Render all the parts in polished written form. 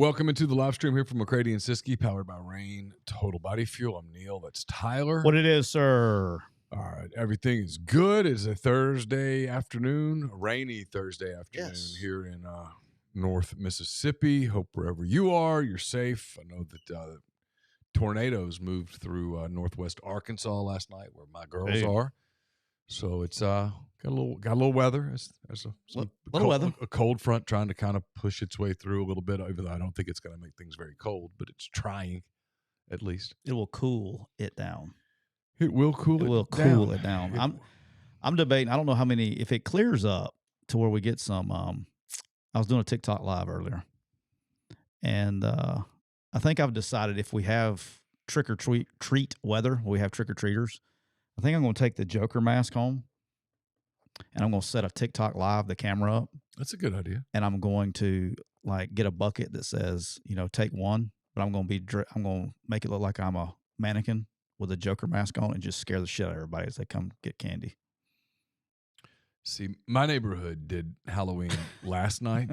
Welcome into the live stream here from McCready and Siskey, powered by Rain Total Body Fuel. I'm Neal. That's Tyler. What it is, sir? All right. Everything is good. It's a Thursday afternoon, a rainy Thursday afternoon here in North Mississippi. Hope wherever you are, you're safe. I know that tornadoes moved through northwest Arkansas last night, where my girls are. So it's got a little weather. There's a cold front trying to kind of push its way through a little bit, even though I don't think it's going to make things very cold, but it's trying, at least. It will cool it down. It will cool it down. I'm debating. I don't know how many. If it clears up to where we get some. I was doing a TikTok live earlier, and I think I've decided if we have trick or treat weather, we have trick or treaters. I think I'm going to take the Joker mask home, and I'm going to set a TikTok live, the camera up. That's a good idea. And I'm going to get a bucket that says, take one, but I'm going to make it look like I'm a mannequin with a Joker mask on and just scare the shit out of everybody as they come get candy. See, my neighborhood did Halloween last night,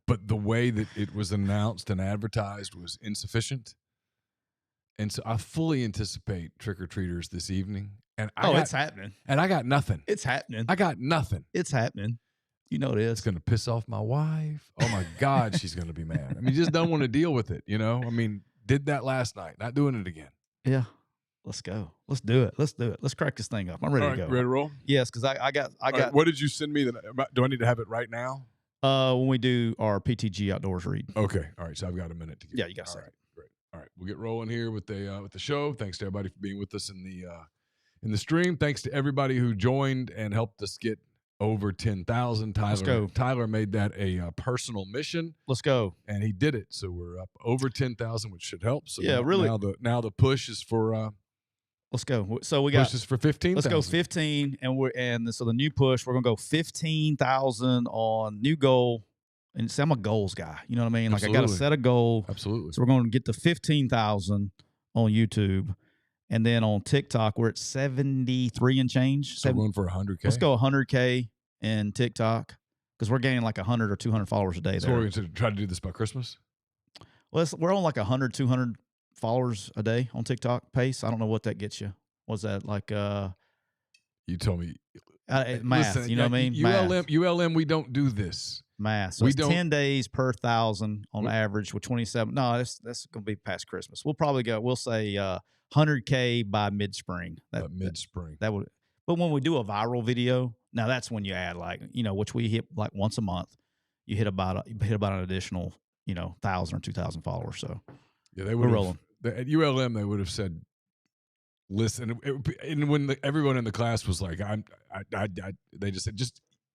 but the way that it was announced and advertised was insufficient. And so I fully anticipate trick-or-treaters this evening. And it's happening. And I got nothing. It's happening. I got nothing. It's happening. You know it is. It's going to piss off my wife. Oh, my God, she's going to be mad. I mean, just don't want to deal with it, I mean, did that last night. Not doing it again. Yeah. Let's go. Let's do it. Let's crack this thing up. I'm ready to go. Ready to roll? Yes, because I got. Right, what did you send me? Do I need to have it right now? When we do our PTG Outdoors read. Okay. All right. So I've got a minute to get. Yeah, you got a second. All right. Great. All right. We'll get rolling here with the show. Thanks to everybody for being with us in the stream. Thanks to everybody who joined and helped us get over 10,000. Let's go. Tyler made that a personal mission. Let's go. And he did it. So we're up over 10,000, which should help. So yeah, really. Now the push is for. Let's go. So we got pushes for 15. Let's go 15, so the new push, we're gonna go 15,000 on new goal. And see, I'm a goals guy. You know what I mean? Absolutely. I got to set a goal. Absolutely. So we're going to get to 15,000 on YouTube, and then on TikTok we're at 73 and change. So we're going for 100K. Let's go 100K in TikTok because we're gaining like 100 or 200 followers a day. So we're going to try to do this by Christmas. Well, we're on like 100, 200 followers a day on TikTok pace. I don't know what that gets you. Was that like you told me math, listen, you know what I mean? ULM, we don't do this. Math. So it's 10 days per 1,000 on average with 27. No, that's going to be past Christmas. We'll say 100K by mid-spring. Mid-spring. That would. But when we do a viral video, now that's when you add which we hit like once a month. You hit about an additional 1,000 or 2,000 followers. So yeah, we're rolling. At ULM, they would have said, listen, and when everyone in the class was like, they just said,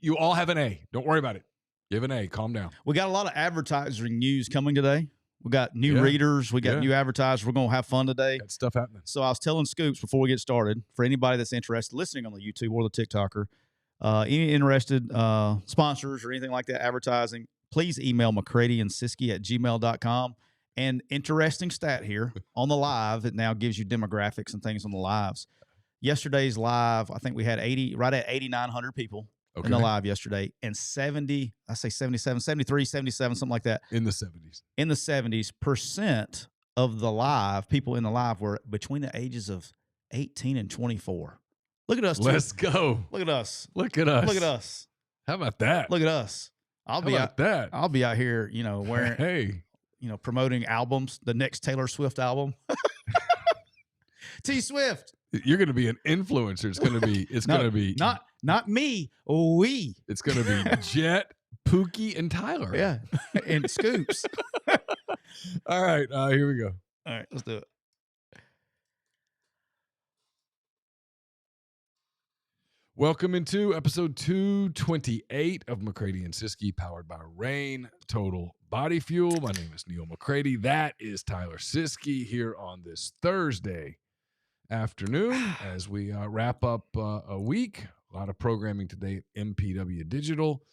you all have an A. Don't worry about it. You have an A. Calm down. We got a lot of advertising news coming today. We got new readers. We got new advertisers. We're going to have fun today. Got stuff happening. So I was telling Scoops before we get started, for anybody that's interested listening on the YouTube or the TikToker, any interested sponsors or anything like that, advertising, please email McCreadyandSiskey@gmail.com. And interesting stat here on the live, it now gives you demographics and things on the lives. Yesterday's live, I think we had 8,900 people in the live yesterday, and 73, 77, something like that. In the 70s. In the 70% of the live, people in the live were between the ages of 18 and 24. Look at us. Let's go. Look at us. Look at us. Look at us. How about that? Look at us. I'll be out here, wearing promoting albums, the next Taylor Swift album. T Swift. You're going to be an influencer. It's going to be not me. We. It's going to be Jet, Pookie, and Tyler. Yeah, and Scoops. All right, here we go. All right, let's do it. Welcome into episode 228 of McCready and Siskey, powered by Rain Total Body Fuel. My name is Neal McCready. That is Tyler Siskey here on this Thursday afternoon as we wrap up a week. A lot of programming today at MPW Digital.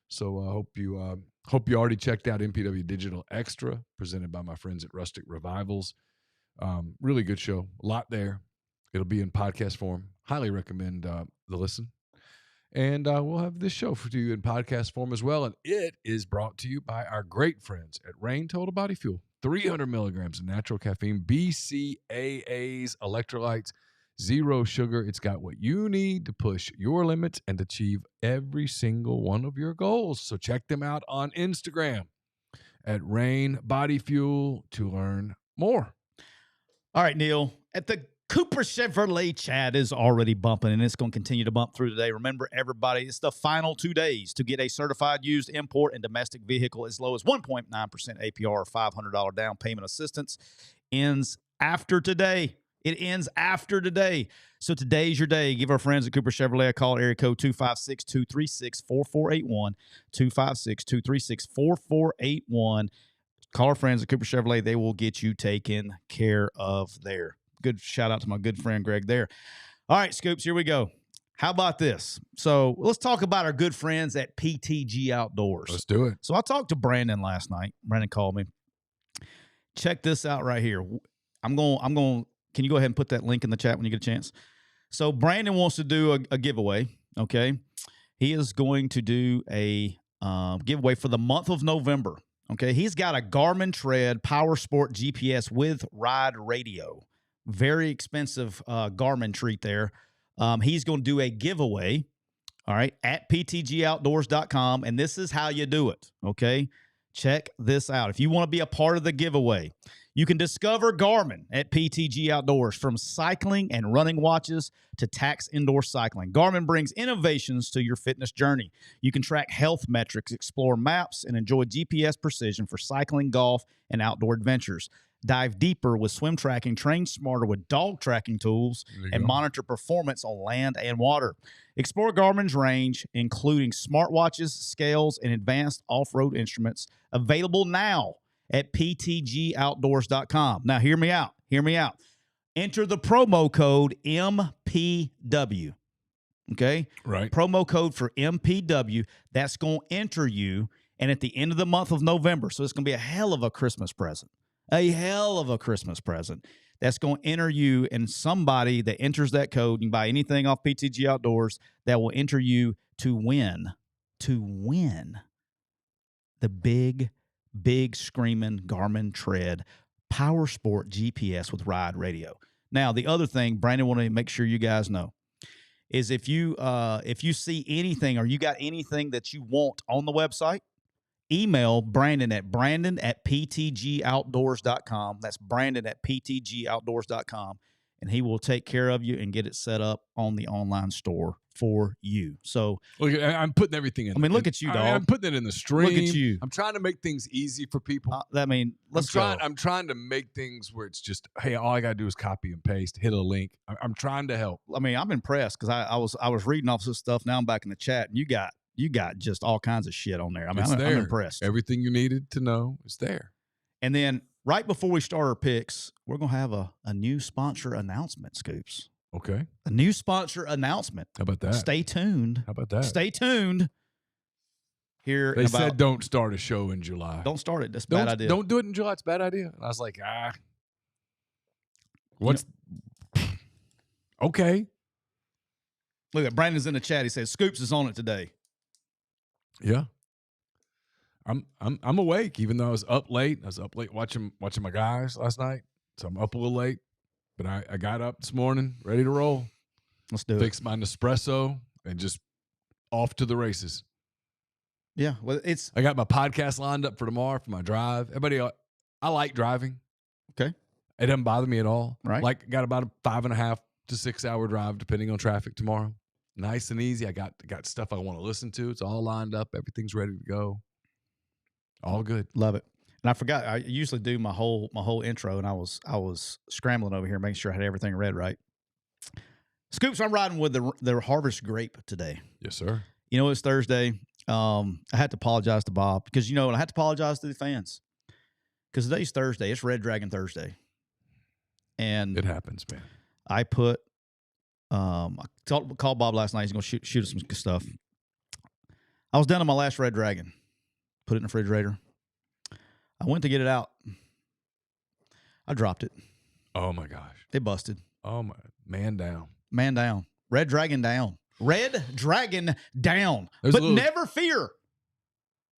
So I hope you already checked out MPW Digital Extra, presented by my friends at Rustic Revivals. Really good show. A lot there. It'll be in podcast form. Highly recommend the listen. And we'll have this show for you in podcast form as well. And it is brought to you by our great friends at Rain Total Body Fuel. 300 milligrams of natural caffeine, BCAAs, electrolytes, zero sugar. It's got what you need to push your limits and achieve every single one of your goals. So check them out on Instagram at Rain Body Fuel to learn more. All right, Neal. At the Cooper Chevrolet chat is already bumping, and it's going to continue to bump through today. Remember, everybody, it's the final 2 days to get a certified used import and domestic vehicle as low as 1.9% APR or $500 down payment assistance. Ends after today. It ends after today. So today's your day. Give our friends at Cooper Chevrolet a call, area code 256-236-4481, 256-236-4481. Call our friends at Cooper Chevrolet. They will get you taken care of there. Good shout out to my good friend Greg there. All right, Scoops, here we go. How about this? So let's talk about our good friends at PTG Outdoors. Let's do it. So I talked to Brandon last night. Brandon called me. Check this out right here. I'm going. Can you go ahead and put that link in the chat when you get a chance? So Brandon wants to do a giveaway. Okay, he is going to do a giveaway for the month of November. Okay, he's got a Garmin Tread Power Sport GPS with ride radio. Very expensive Garmin treat there. He's going to do a giveaway, all right, at ptgoutdoors.com, and this is how you do it, okay? Check this out. If you want to be a part of the giveaway, you can discover Garmin at PTG Outdoors. From cycling and running watches to tax indoor cycling, Garmin brings innovations to your fitness journey. You can track health metrics, explore maps, and enjoy GPS precision for cycling, golf, and outdoor adventures. Dive deeper with swim tracking, train smarter with dog tracking tools, and monitor performance on land and water. Explore Garmin's range, including smartwatches, scales, and advanced off-road instruments, available now at ptgoutdoors.com. Now, hear me out. Hear me out. Enter the promo code MPW. Okay? Right. Promo code for MPW. That's going to enter you, and at the end of the month of November, so it's going to be a hell of a Christmas present. A hell of a Christmas present. That's going to enter you, and somebody that enters that code, you can buy anything off PTG Outdoors, that will enter you to win the big screaming Garmin Tread Power Sport GPS with ride radio. Now, the other thing, Brandon, want to make sure you guys know, is if you see anything or you got anything that you want on the website, email Brandon at ptgoutdoors.com. That's Brandon at ptgoutdoors.com, and he will take care of you and get it set up on the online store for you. So look, I'm putting everything in. I mean, look at you, dog. I'm putting it in the stream. Look at you. I'm trying to make things easy for people. Let's go. I'm trying to make things where it's just, hey, all I got to do is copy and paste, hit a link. I'm trying to help. I mean, I'm impressed because I was reading off this stuff. Now I'm back in the chat, and you got just all kinds of shit on there. I mean, I'm impressed. Everything you needed to know is there. And then right before we start our picks, we're going to have a new sponsor announcement, Scoops. Okay. A new sponsor announcement. How about that? Stay tuned. How about that? Stay tuned. Here they said don't start a show in July. Don't start it. That's a bad idea. Don't do it in July. It's a bad idea. And I was like, what's okay. Look at Brandon's in the chat. He says Scoops is on it today. Yeah. I'm awake, even though I was up late. I was up late watching my guys last night. So I'm up a little late. But I got up this morning, ready to roll. Let's do it. Fix my Nespresso and just off to the races. Yeah, well, I got my podcast lined up for tomorrow for my drive. Everybody, I like driving. Okay. It doesn't bother me at all. Right. Like, got about a 5.5 to 6 hour drive, depending on traffic tomorrow. Nice and easy. I got stuff I want to listen to. It's all lined up. Everything's ready to go. All good. Love it. And I forgot, I usually do my whole intro, and I was scrambling over here, making sure I had everything read right. Scoops, I'm riding with the Harvest Grape today. Yes, sir. You know, it's Thursday. I had to apologize to Bob because, you know, I had to apologize to the fans because today's Thursday. It's Red Dragon Thursday. And it happens, man. I put, I called Bob last night. He's going to shoot us some stuff. I was down to my last Red Dragon. Put it in the refrigerator. I went to get it out. I dropped it. Oh, my gosh. It busted. Oh, my. Man down. Man down. Red Dragon down. Red Dragon down. There's But never fear.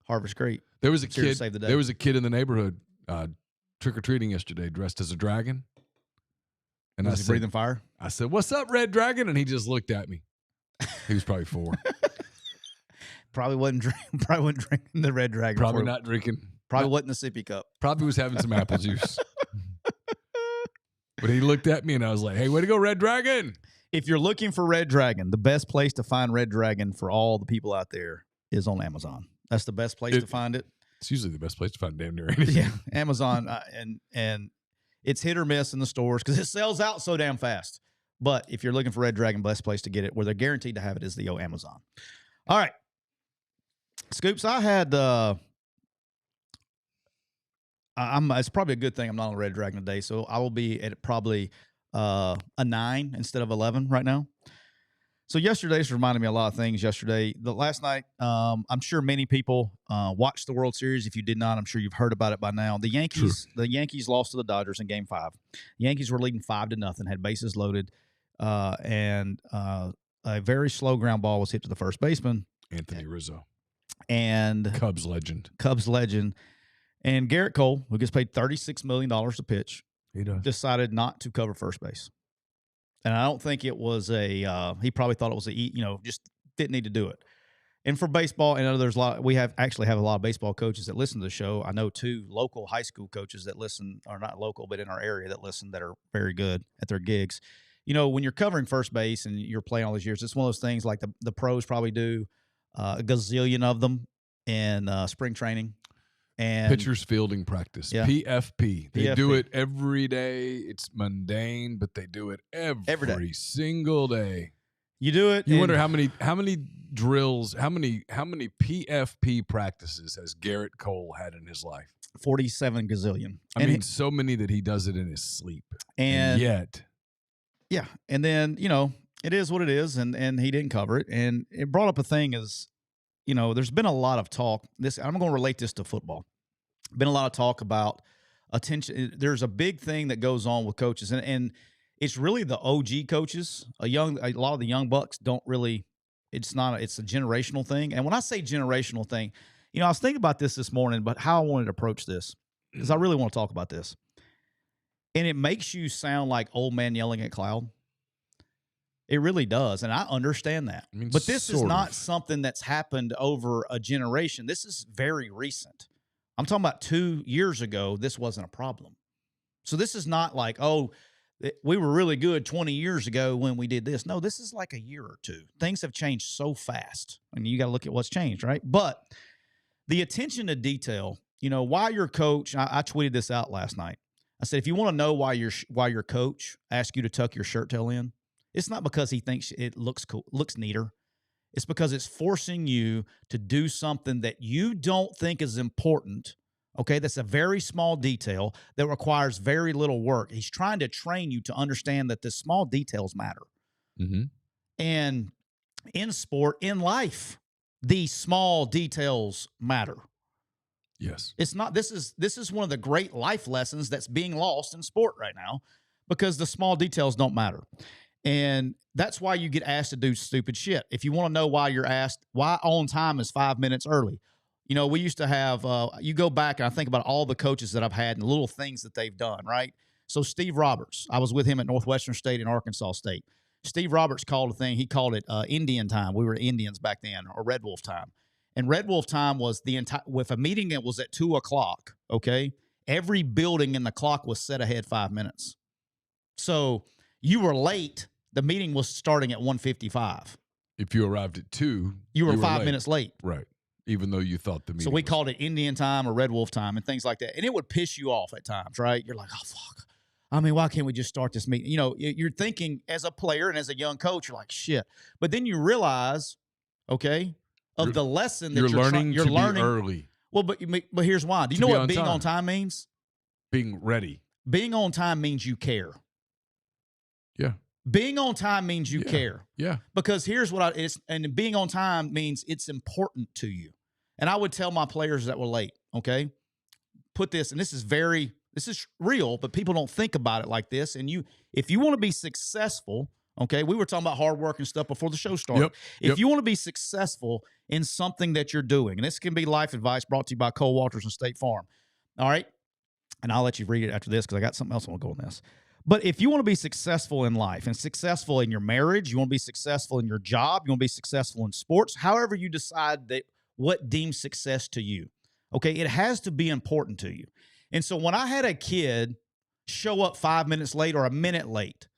Harvest Creek. There was a It's here to kid. save the day. There was a kid in the neighborhood trick-or-treating yesterday dressed as a dragon. And Was he breathing fire? I said, "What's up, Red Dragon?" And he just looked at me. He was probably 4. Probably wasn't drinking the Red Dragon. Probably not drinking. Probably wasn't the sippy cup. Probably was having some apple juice. But he looked at me and I was like, "Hey, way to go, Red Dragon!" If you're looking for Red Dragon, the best place to find Red Dragon for all the people out there is on Amazon. That's the best place to find it. It's usually the best place to find damn near anything. Yeah, Amazon, and it's hit or miss in the stores because it sells out so damn fast. But if you're looking for Red Dragon, best place to get it, where they're guaranteed to have it, is the Amazon. All right, Scoops. I had. It's probably a good thing I'm not on Red Dragon today, so I will be at probably a 9 instead of 11 right now. So yesterday's reminded me a lot of things. Last night, I'm sure many people watched the World Series. If you did not, I'm sure you've heard about it by now. The Yankees lost to the Dodgers in Game 5. The Yankees were leading 5-0, had bases loaded, and a very slow ground ball was hit to the first baseman, Anthony Rizzo, and Cubs legend, and Garrett Cole, who gets paid $36 million to pitch, decided not to cover first base. And I don't think it was he probably thought it was just didn't need to do it. And for baseball, and I know there's a lot, we actually have a lot of baseball coaches that listen to the show. I know 2 local high school coaches that listen, or not local, but in our area that listen, that are very good at their gigs. When you're covering first base and you're playing all these years, it's one of those things like the pros probably do a gazillion of them in spring training. And pitchers fielding practice, yeah. PFP. They do it every day. It's mundane, but they do it every single day. You do it. You wonder how many drills, how many PFP practices has Garrett Cole had in his life? 47 gazillion. I mean, so many that he does it in his sleep. And yet, yeah. And then it is what it is, and he didn't cover it. And it brought up a thing is, there's been a lot of talk. I'm going to relate this to football. Been a lot of talk about attention. There's a big thing that goes on with coaches, and it's really the OG coaches. A lot of the young bucks don't really. It's a generational thing. And when I say generational thing, I was thinking about this morning, but how I wanted to approach this, because I really want to talk about this. And it makes you sound like old man yelling at cloud. It really does, and I understand that. But this is not something that's happened over a generation. This is very recent. I'm talking about 2 years ago, this wasn't a problem. So this is not like, we were really good 20 years ago when we did this. No, this is like a year or 2. Things have changed so fast. I mean, you got to look at what's changed, right? But the attention to detail, why your coach, I tweeted this out last night. I said, if you want to know why your coach asked you to tuck your shirt tail in, it's not because he thinks it looks cool, looks neater. It's because it's forcing you to do something that you don't think is important. Okay, that's a very small detail that requires very little work. He's trying to train you to understand that the small details matter. Mm-hmm. And in sport, in life, the small details matter. Yes. It's not. This is one of the great life lessons that's being lost in sport right now, because the small details don't matter. And that's why you get asked to do stupid shit. If you want to know why you're asked, why on time is 5 minutes early. We used to have, you go back and I think about all the coaches that I've had and the little things that they've done, right? So Steve Roberts, I was with him at Northwestern State and Arkansas State. Steve Roberts called a thing, he called it Indian time. We were Indians back then, or Red Wolf time. And Red Wolf time was with a meeting that was at 2:00, okay? Every building in the clock was set ahead 5 minutes. So you were late. The meeting was starting at 1:55. If you arrived at 2, you were 5 minutes late. Right. Even though you thought the meeting. So we called it Indian time or Red Wolf time and things like that. And it would piss you off at times, right? You're like, oh, fuck. I mean, why can't we just start this meeting? You're thinking as a player and as a young coach, you're like, shit. But then you realize, okay, the lesson that you're learning early. Well, but here's why. Do you know what being on time means? Being ready. Being on time means you care. Yeah. Being on time means you care. Yeah. Because here's what and being on time means it's important to you. And I would tell my players that were late, okay, put this, and this is real, but people don't think about it like this. And if you want to be successful, Okay, we were talking about hard work and stuff before the show started. If you want to be successful in something that you're doing, and this can be life advice brought to you by Cole Walters and State Farm. All right, and I'll let you read it after this because I got something else I want to go on this. But if you want to be successful in life and successful in your marriage, you want to be successful in your job, you want to be successful in sports, however you decide that what deems success to you, okay, it has to be important to you. And so when I had a kid show up 5 minutes late or a minute late,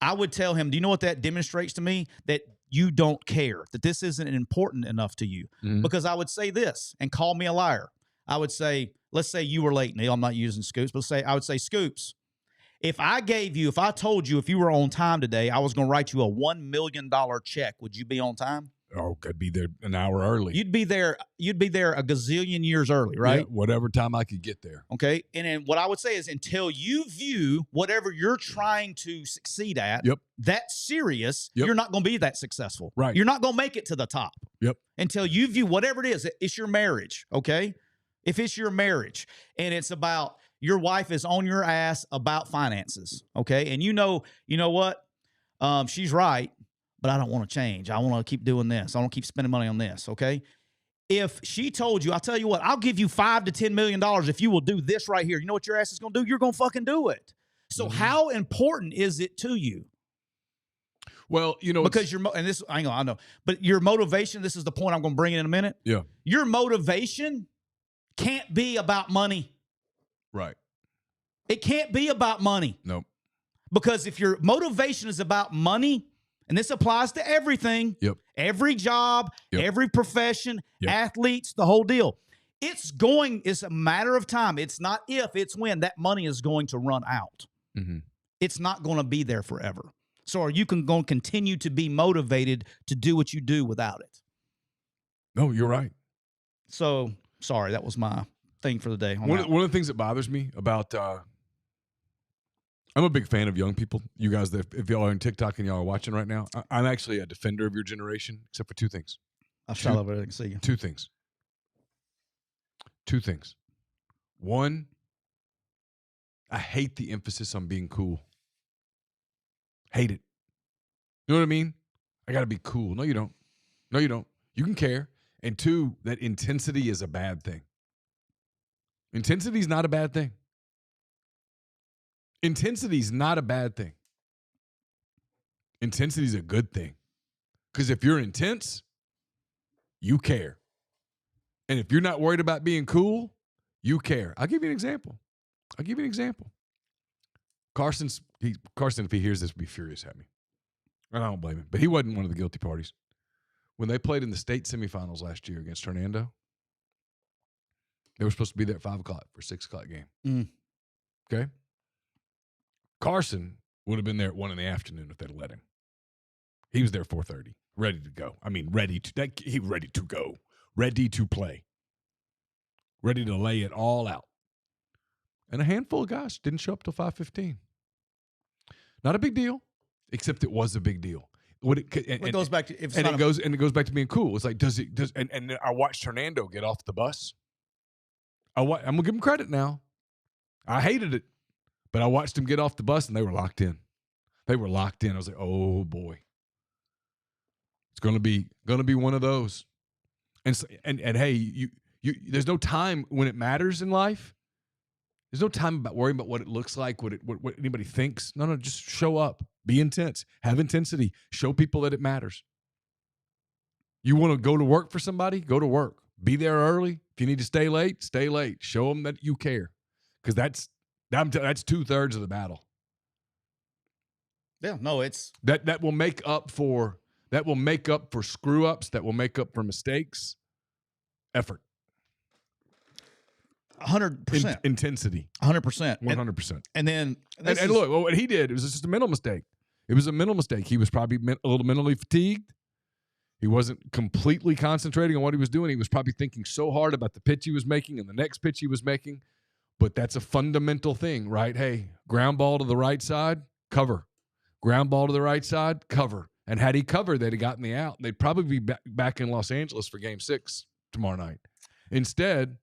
I would tell him, do you know what that demonstrates to me? That you don't care, that this isn't important enough to you. Because I would say this and call me a liar. I would say, let's say you were late, Neal. I'm not using Scoops, but I would say, Scoops, if I told you if you were on time today, I was going to write you a $1 million check, would you be on time? Oh, I'd be there an hour early. You'd be there a gazillion years early, right? Yeah, whatever time I could get there. Okay. And then what I would say is until you view whatever you're trying to succeed at, that's serious, you're not going to be that successful. Right. You're not going to make it to the top. Until you view whatever it is, it's your marriage, okay? If it's your marriage and it's about your wife is on your ass about finances, okay? And you know what? She's right, but I don't want to change. I want to keep doing this. I want to keep spending money on this, okay? If she told you, I'll tell you what, I'll give you $5 to $10 million if you will do this right here. You know what your ass is going to do? You're going to fucking do it. So how important is it to you? Well, because I know, but your motivation, this is the point I'm going to bring in a minute. Yeah. Your motivation can't be about money. Right. It can't be about money. Nope. Because if your motivation is about money, and this applies to everything, every job, every profession, athletes, the whole deal, it's a matter of time. It's not if, it's when that money is going to run out. It's not going to be there forever. So are you going to continue to be motivated to do what you do without it? No, you're right. So, sorry, that was my thing for the day. One of the things that bothers me about I'm a big fan of young people. You guys, if y'all are on TikTok and y'all are watching right now, I'm actually a defender of your generation, except for two things. I shall over there and see you. Two things. One, I hate the emphasis on being cool. Hate it. You know what I mean? I got to be cool. No, you don't. No, you don't. You can care. And two, that intensity is a bad thing. Intensity is not a bad thing. Intensity is not a bad thing. Intensity is a good thing. Because if you're intense, you care. And if you're not worried about being cool, you care. I'll give you an example. Carson, if he hears this, will be furious at me. And I don't blame him. But he wasn't one of the guilty parties. When they played in the state semifinals last year against Hernando, they were supposed to be there at 5 o'clock for a 6 o'clock game. Okay? Carson would have been there at 1 in the afternoon if they'd let him. He was there at 4:30, ready to go. I mean, ready to go, ready to play, ready to lay it all out. And a handful of guys didn't show up till 5:15. Not a big deal, except it was a big deal. It goes back to it goes back to being cool. It's like and I watched Hernando get off the bus. I'm gonna give him credit now. I hated it, but I watched him get off the bus and they were locked in. I was like, oh boy, it's gonna be one of those. And hey, you there's no time when it matters in life. There's no time about worrying about what it looks like, what anybody thinks. No, just show up. Be intense. Have intensity. Show people that it matters. You want to go to work for somebody? Go to work. Be there early. If you need to stay late, stay late. Show them that you care. Because that's 2/3 of the battle. Yeah, no, it's that will make up for screw ups. That will make up for mistakes. Effort. 100%. Intensity. 100%. 100%. And then look, what he did, it was just a mental mistake. It was a mental mistake. He was probably a little mentally fatigued. He wasn't completely concentrating on what he was doing. He was probably thinking so hard about the pitch he was making and the next pitch he was making. But that's a fundamental thing, right? Hey, ground ball to the right side, cover. Ground ball to the right side, cover. And had he covered, they'd have gotten the out. They'd probably be back in Los Angeles for Game 6 tomorrow night. Instead,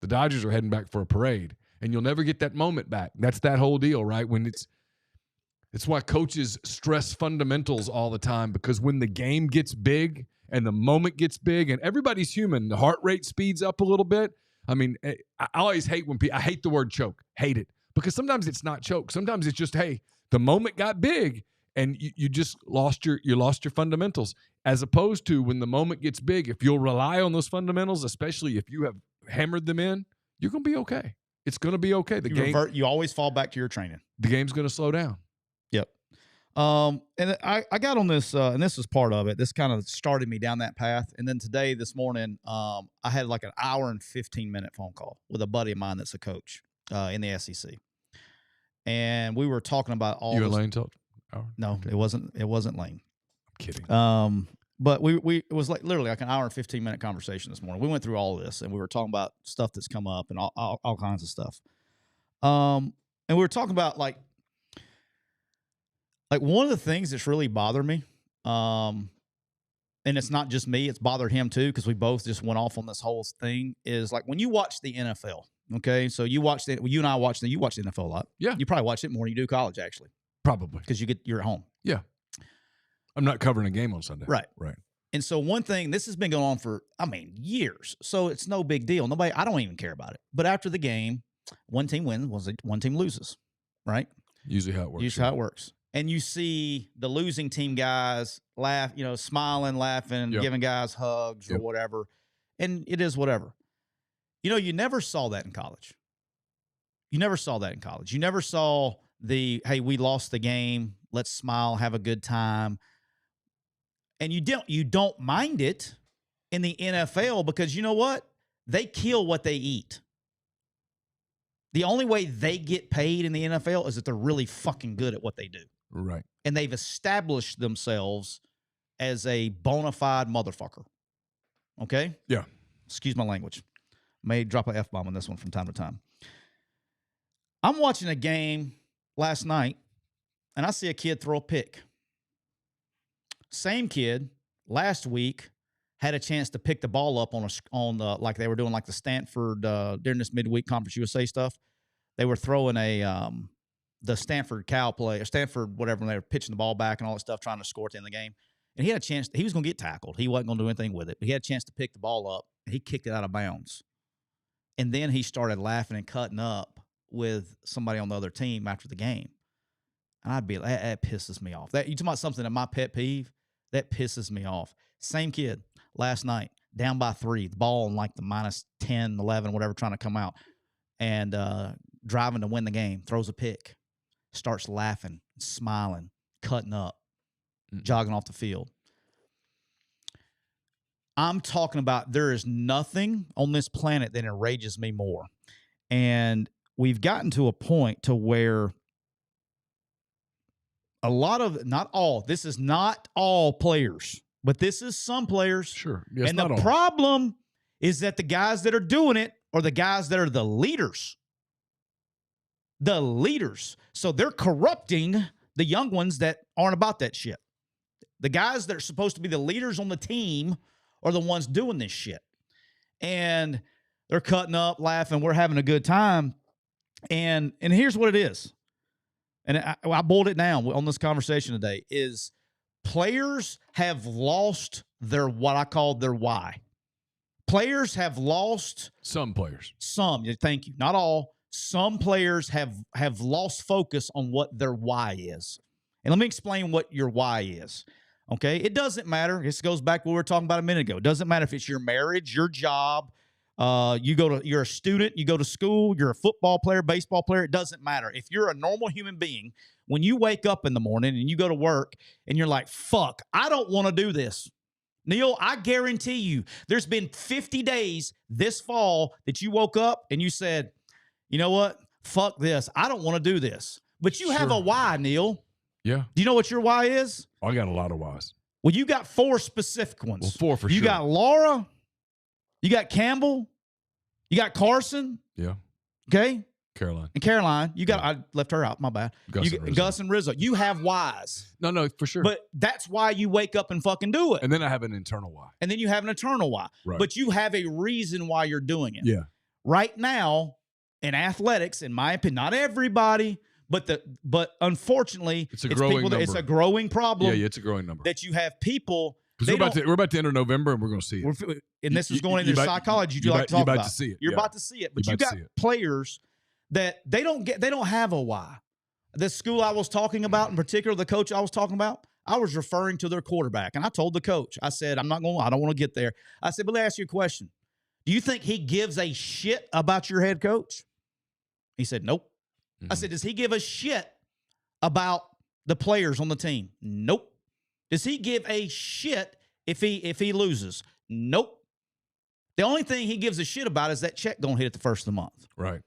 the Dodgers are heading back for a parade, and you'll never get that moment back. That's that whole deal, right? When It's why coaches stress fundamentals all the time, because when the game gets big and the moment gets big, and everybody's human, the heart rate speeds up a little bit. I mean, I always hate when I hate the word choke. Hate it. Because sometimes it's not choke. Sometimes it's just, hey, the moment got big and you just lost your fundamentals. As opposed to when the moment gets big, if you'll rely on those fundamentals, especially if you have hammered them in, you're going to be okay. It's going to be okay. You always fall back to your training. The game's going to slow down. Yep. And I got on this, and this was part of it. This kind of started me down that path. And then this morning, I had like an hour and 15-minute phone call with a buddy of mine that's a coach in the SEC. And we were talking about all. You and Lane talked? No, okay. It wasn't Lane. I'm kidding. But it was like literally like an hour and 15-minute conversation this morning. We went through all of this, and we were talking about stuff that's come up and all kinds of stuff. And we were talking about like one of the things that's really bothered me, and it's not just me, it's bothered him too, because we both just went off on this whole thing, is like when you watch the NFL, okay? So you watch you and I watch you watch the NFL a lot. Yeah. You probably watch it more than you do college, actually. Probably. Because you're at home. Yeah. I'm not covering a game on Sunday. Right. Right. And so one thing, this has been going on for, years. So it's no big deal. I don't even care about it. But after the game, one team wins, one team loses, right? Usually how it works. And you see the losing team guys laugh, smiling, laughing, giving guys hugs or whatever. And it is whatever. You never saw that in college. You never saw the, hey, we lost the game. Let's smile, have a good time. And you don't mind it in the NFL because you know what? They kill what they eat. The only way they get paid in the NFL is that they're really fucking good at what they do. Right. And they've established themselves as a bona fide motherfucker. Okay? Yeah. Excuse my language. May drop an F-bomb on this one from time to time. I'm watching a game last night, and I see a kid throw a pick. Same kid last week had a chance to pick the ball up on the like they were doing like the Stanford during this midweek Conference USA stuff. They were throwing the Stanford cow play or Stanford whatever when they were pitching the ball back and all that stuff trying to score at the end of the game. And he had a chance. He was going to get tackled. He wasn't going to do anything with it. But he had a chance to pick the ball up. And he kicked it out of bounds. And then he started laughing and cutting up with somebody on the other team after the game. And I'd be like, that pisses me off. You talking about something that my pet peeve? That pisses me off. Same kid last night, down by 3, the ball on like the minus 10, 11, whatever, trying to come out. And driving to win the game, throws a pick, starts laughing, smiling, cutting up, jogging off the field. I'm talking about there is nothing on this planet that enrages me more. And we've gotten to a point to where a lot of, not all, this is not all players, but this is some players. Sure. Yes, and the problem is that the guys that are doing it are the guys that are the leaders. The leaders. So they're corrupting the young ones that aren't about that shit. The guys that are supposed to be the leaders on the team are the ones doing this shit. And they're cutting up, laughing. We're having a good time. And here's what it is. And I boiled it down on this conversation today, is players have lost what I call their why. Players have lost. Some players. Some, thank you. Not all. Some players have lost focus on what their why is. And let me explain what your why is. Okay? It doesn't matter. This goes back to what we were talking about a minute ago. It doesn't matter if it's your marriage, your job, you're a student, you go to school, you're a football player, baseball player, it doesn't matter. If you're a normal human being, when you wake up in the morning and you go to work and you're like, fuck, I don't want to do this. Neal, I guarantee you there's been 50 days this fall that you woke up and you said, you know what? Fuck this. I don't want to do this. But you have a why, Neal. Yeah. Do you know what your why is? I got a lot of whys. Well, you got 4 specific ones. Well, 4 for sure. You got Laura. You got Campbell. You got Carson. Yeah. Okay. Caroline. And Caroline. You got, I left her out. My bad. Gus and Rizzo. You have whys. No, for sure. But that's why you wake up and fucking do it. And then I have an internal why. And then you have an eternal why. Right. But you have a reason why you're doing it. Yeah. Right now, in athletics, in my opinion, not everybody, But unfortunately, it's a growing number. It's a growing problem. Yeah, it's a growing number. That you have people. Because we're about to enter November and we're going to see it. And this is going into psychology. You're about to see it. You're about to see it. But you got players that they don't have a why. This school I was talking about, in particular, the coach I was talking about, I was referring to their quarterback. And I told the coach, I said, I don't want to get there. I said, but let me ask you a question. Do you think he gives a shit about your head coach? He said, nope. I said, does he give a shit about the players on the team? Nope. Does he give a shit if he loses? Nope. The only thing he gives a shit about is that check don't hit at the first of the month. Right.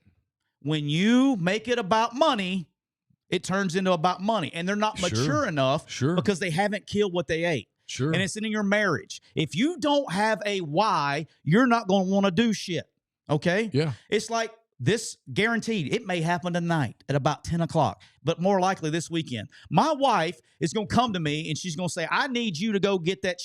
When you make it about money, it turns into about money. And they're not mature enough because they haven't killed what they ate. Sure. And it's in your marriage. If you don't have a why, you're not going to want to do shit. Okay? Yeah. It's like this guaranteed. It may happen tonight at about 10 o'clock, but more likely this weekend. My wife is going to come to me and she's going to say, I need you to go get that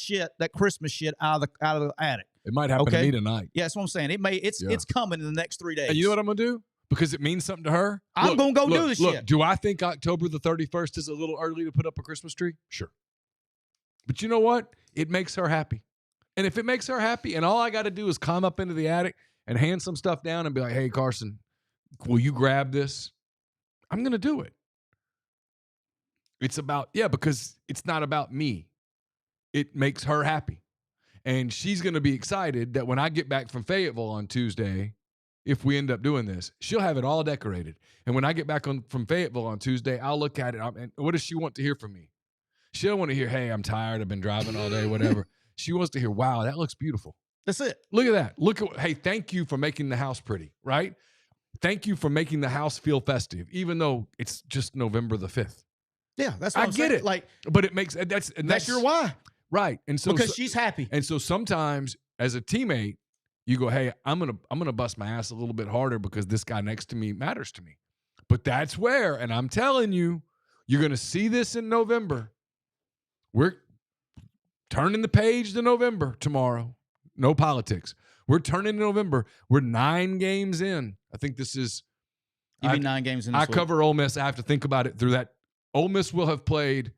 Christmas shit out of the attic. It might happen to me tonight. Yeah, that's what I'm saying. It's coming in the next 3 days. And you know what I'm going to do? Because it means something to her. I'm going to go do this shit. Do I think October the 31st is a little early to put up a Christmas tree? Sure. But you know what? It makes her happy. And if it makes her happy and all I got to do is climb up into the attic and hand some stuff down and be like, hey, Carson, will you grab this? I'm going to do it. It's about, because it's not about me. It makes her happy. And she's going to be excited that when I get back from Fayetteville on Tuesday, if we end up doing this, she'll have it all decorated. And when I get back from Fayetteville on Tuesday, I'll look at it. And what does she want to hear from me? She don't want to hear, hey, I'm tired. I've been driving all day, whatever. She wants to hear, wow, that looks beautiful. That's it. Look at that. Hey, thank you for making the house pretty, right? Thank you for making the house feel festive, even though it's just November the 5th. Yeah, that's what I'm saying. I get it. But it makes that's your why. Right. And so because she's happy. And so sometimes as a teammate, you go, hey, I'm gonna bust my ass a little bit harder because this guy next to me matters to me. But that's where, and I'm telling you, you're gonna see this in November. We're turning the page to November tomorrow. No politics. We're turning to November. We're 9 games in. I think this is. You mean 9 games in? I cover Ole Miss. I have to think about it through that. Ole Miss will have played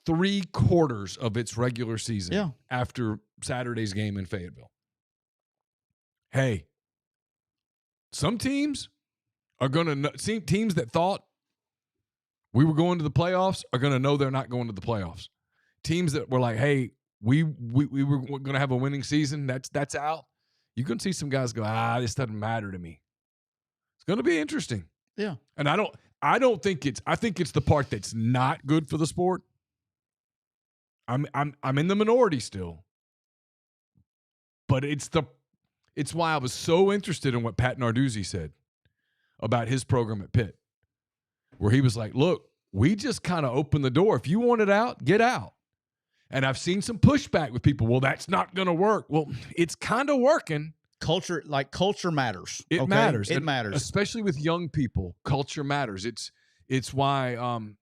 3/4 of its regular season after Saturday's game in Fayetteville. Hey, some teams are going to see teams that thought we were going to the playoffs are going to know they're not going to the playoffs. Teams that were like, hey, we were going to have a winning season. That's out. You can see some guys go, this doesn't matter to me. It's going to be interesting. Yeah. And I think it's the part that's not good for the sport. I'm in the minority still. But it's why I was so interested in what Pat Narduzzi said about his program at Pitt, where he was like, look, we just kind of opened the door. If you want it out, get out. And I've seen some pushback with people. Well, that's not going to work. Well, it's kind of working. Culture matters. It matters. It matters. Especially with young people, culture matters. It's why I'm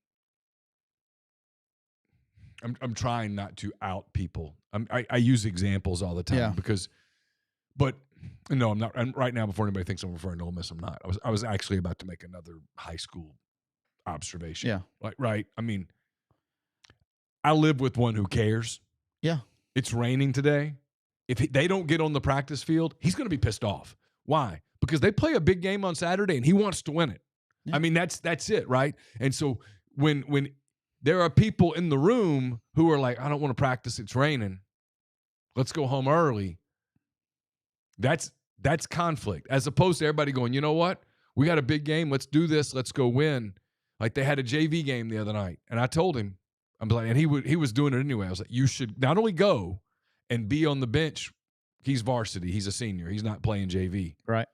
trying not to out people. I use examples all the time but no, I'm not. And right now, before anybody thinks I'm referring to Ole Miss, I'm not. I was actually about to make another high school observation. Yeah. Right. I mean, I live with one who cares. Yeah. It's raining today. If they don't get on the practice field, he's going to be pissed off. Why? Because they play a big game on Saturday and he wants to win it. Yeah. I mean, that's it, right? And so when there are people in the room who are like, I don't want to practice, it's raining. Let's go home early. That's conflict, as opposed to everybody going, you know what? We got a big game. Let's do this. Let's go win. Like they had a JV game the other night, and I told him, I'm like, and he was doing it anyway. I was like, you should not only go and be on the bench. He's varsity. He's a senior. He's not playing JV. Right.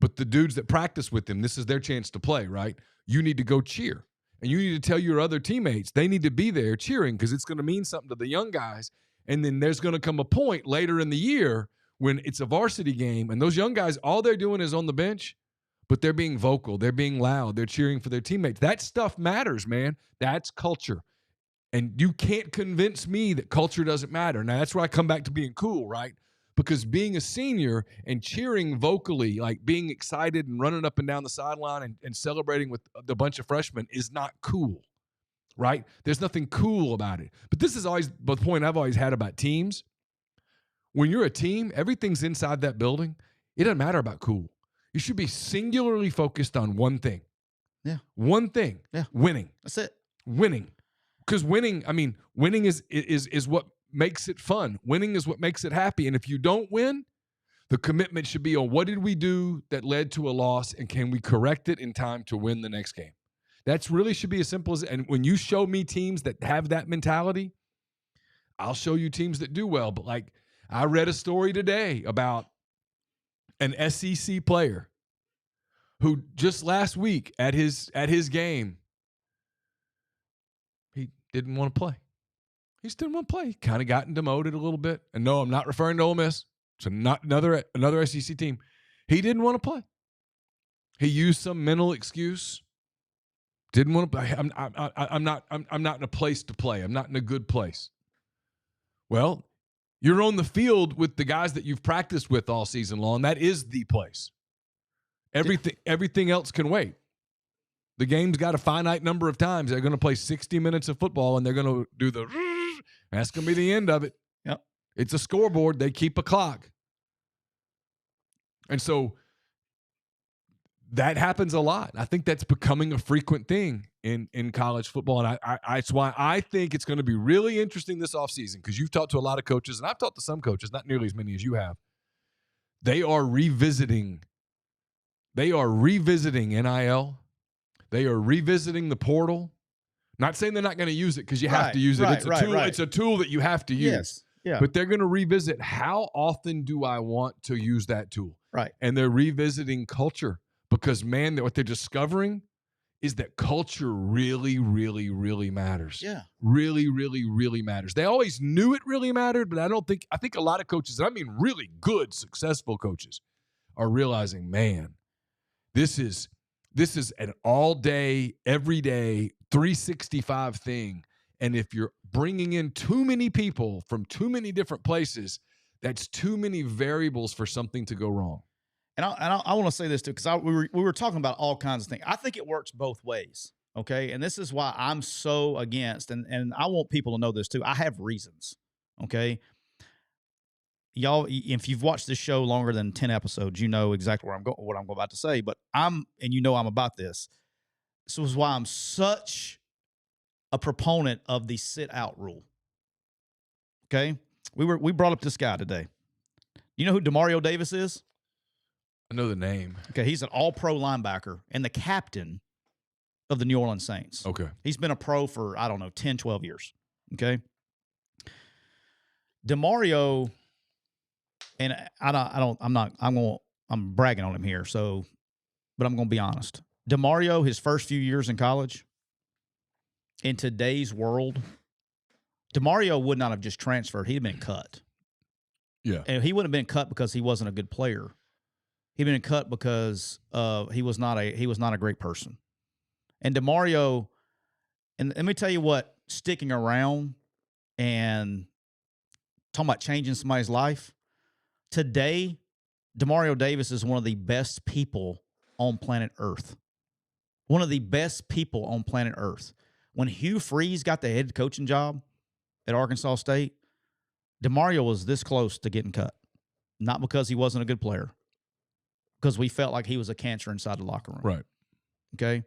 But the dudes that practice with him, this is their chance to play, right? You need to go cheer. And you need to tell your other teammates they need to be there cheering because it's going to mean something to the young guys. And then there's going to come a point later in the year when it's a varsity game and those young guys, all they're doing is on the bench, but they're being vocal. They're being loud. They're cheering for their teammates. That stuff matters, man. That's culture. And you can't convince me that culture doesn't matter. Now, that's where I come back to being cool, right? because being a senior and cheering vocally, like being excited and running up and down the sideline and celebrating with the bunch of freshmen is not cool, right? There's nothing cool about it. But this is always the point I've always had about teams. When you're a team, everything's inside that building. It doesn't matter about cool. You should be singularly focused on one thing. Yeah. One thing. Yeah. Winning. That's it. Winning. Because winning is what makes it fun. Winning is what makes it happy. And if you don't win, the commitment should be on what did we do that led to a loss, and can we correct it in time to win the next game? That's really should be as simple as, and when you show me teams that have that mentality, I'll show you teams that do well. But like, I read a story today about an SEC player who just last week at his game, he didn't want to play. He just didn't want to play. He kind of gotten demoted a little bit. And no, I'm not referring to Ole Miss. So not another SEC team. He didn't want to play. He used some mental excuse. Didn't want to play. I'm not in a place to play. I'm not in a good place. Well, you're on the field with the guys that you've practiced with all season long. That is the place. Everything else can wait. The game's got a finite number of times. They're going to play 60 minutes of football, and they're going to do the – that's going to be the end of it. Yep. It's a scoreboard. They keep a clock. And so that happens a lot. I think that's becoming a frequent thing in college football. And that's why I think it's going to be really interesting this offseason, because you've talked to a lot of coaches, and I've talked to some coaches, not nearly as many as you have. They are revisiting NIL. They are revisiting the portal. Not saying they're not going to use it, because you have to use it. It's a tool. It's a tool that you have to use. Yes. Yeah. But they're going to revisit, how often do I want to use that tool? Right. And they're revisiting culture, because, man, what they're discovering is that culture really, really, really matters. Yeah. Really, really, really matters. They always knew it really mattered, but I think a lot of coaches, I mean really good, successful coaches, are realizing, man, this is an all-day, every-day, 365 thing. And if you're bringing in too many people from too many different places, that's too many variables for something to go wrong. And I want to say this too, because we were talking about all kinds of things. I think it works both ways, okay? And this is why I'm so against, and I want people to know this too. I have reasons, okay? Y'all, if you've watched this show longer than 10 episodes, you know exactly what I'm about to say. But I'm about this. This is why I'm such a proponent of the sit-out rule. Okay, we brought up this guy today. You know who Demario Davis is? I know the name. Okay, he's an all-pro linebacker and the captain of the New Orleans Saints. Okay, he's been a pro for 10, 12 years. Okay, Demario, and I'm bragging on him here. So, but I'm going to be honest. Demario, his first few years in college, in today's world, Demario would not have just transferred. He'd have been cut. Yeah. And he wouldn't have been cut because he wasn't a good player. He'd been cut because he was not a great person. And Demario, and let me tell you what, sticking around and talking about changing somebody's life, today, Demario Davis is one of the best people on planet Earth. One of the best people on planet Earth. When Hugh Freeze got the head coaching job at Arkansas State, Demario was this close to getting cut. Not because he wasn't a good player, because we felt like he was a cancer inside the locker room. Right. Okay?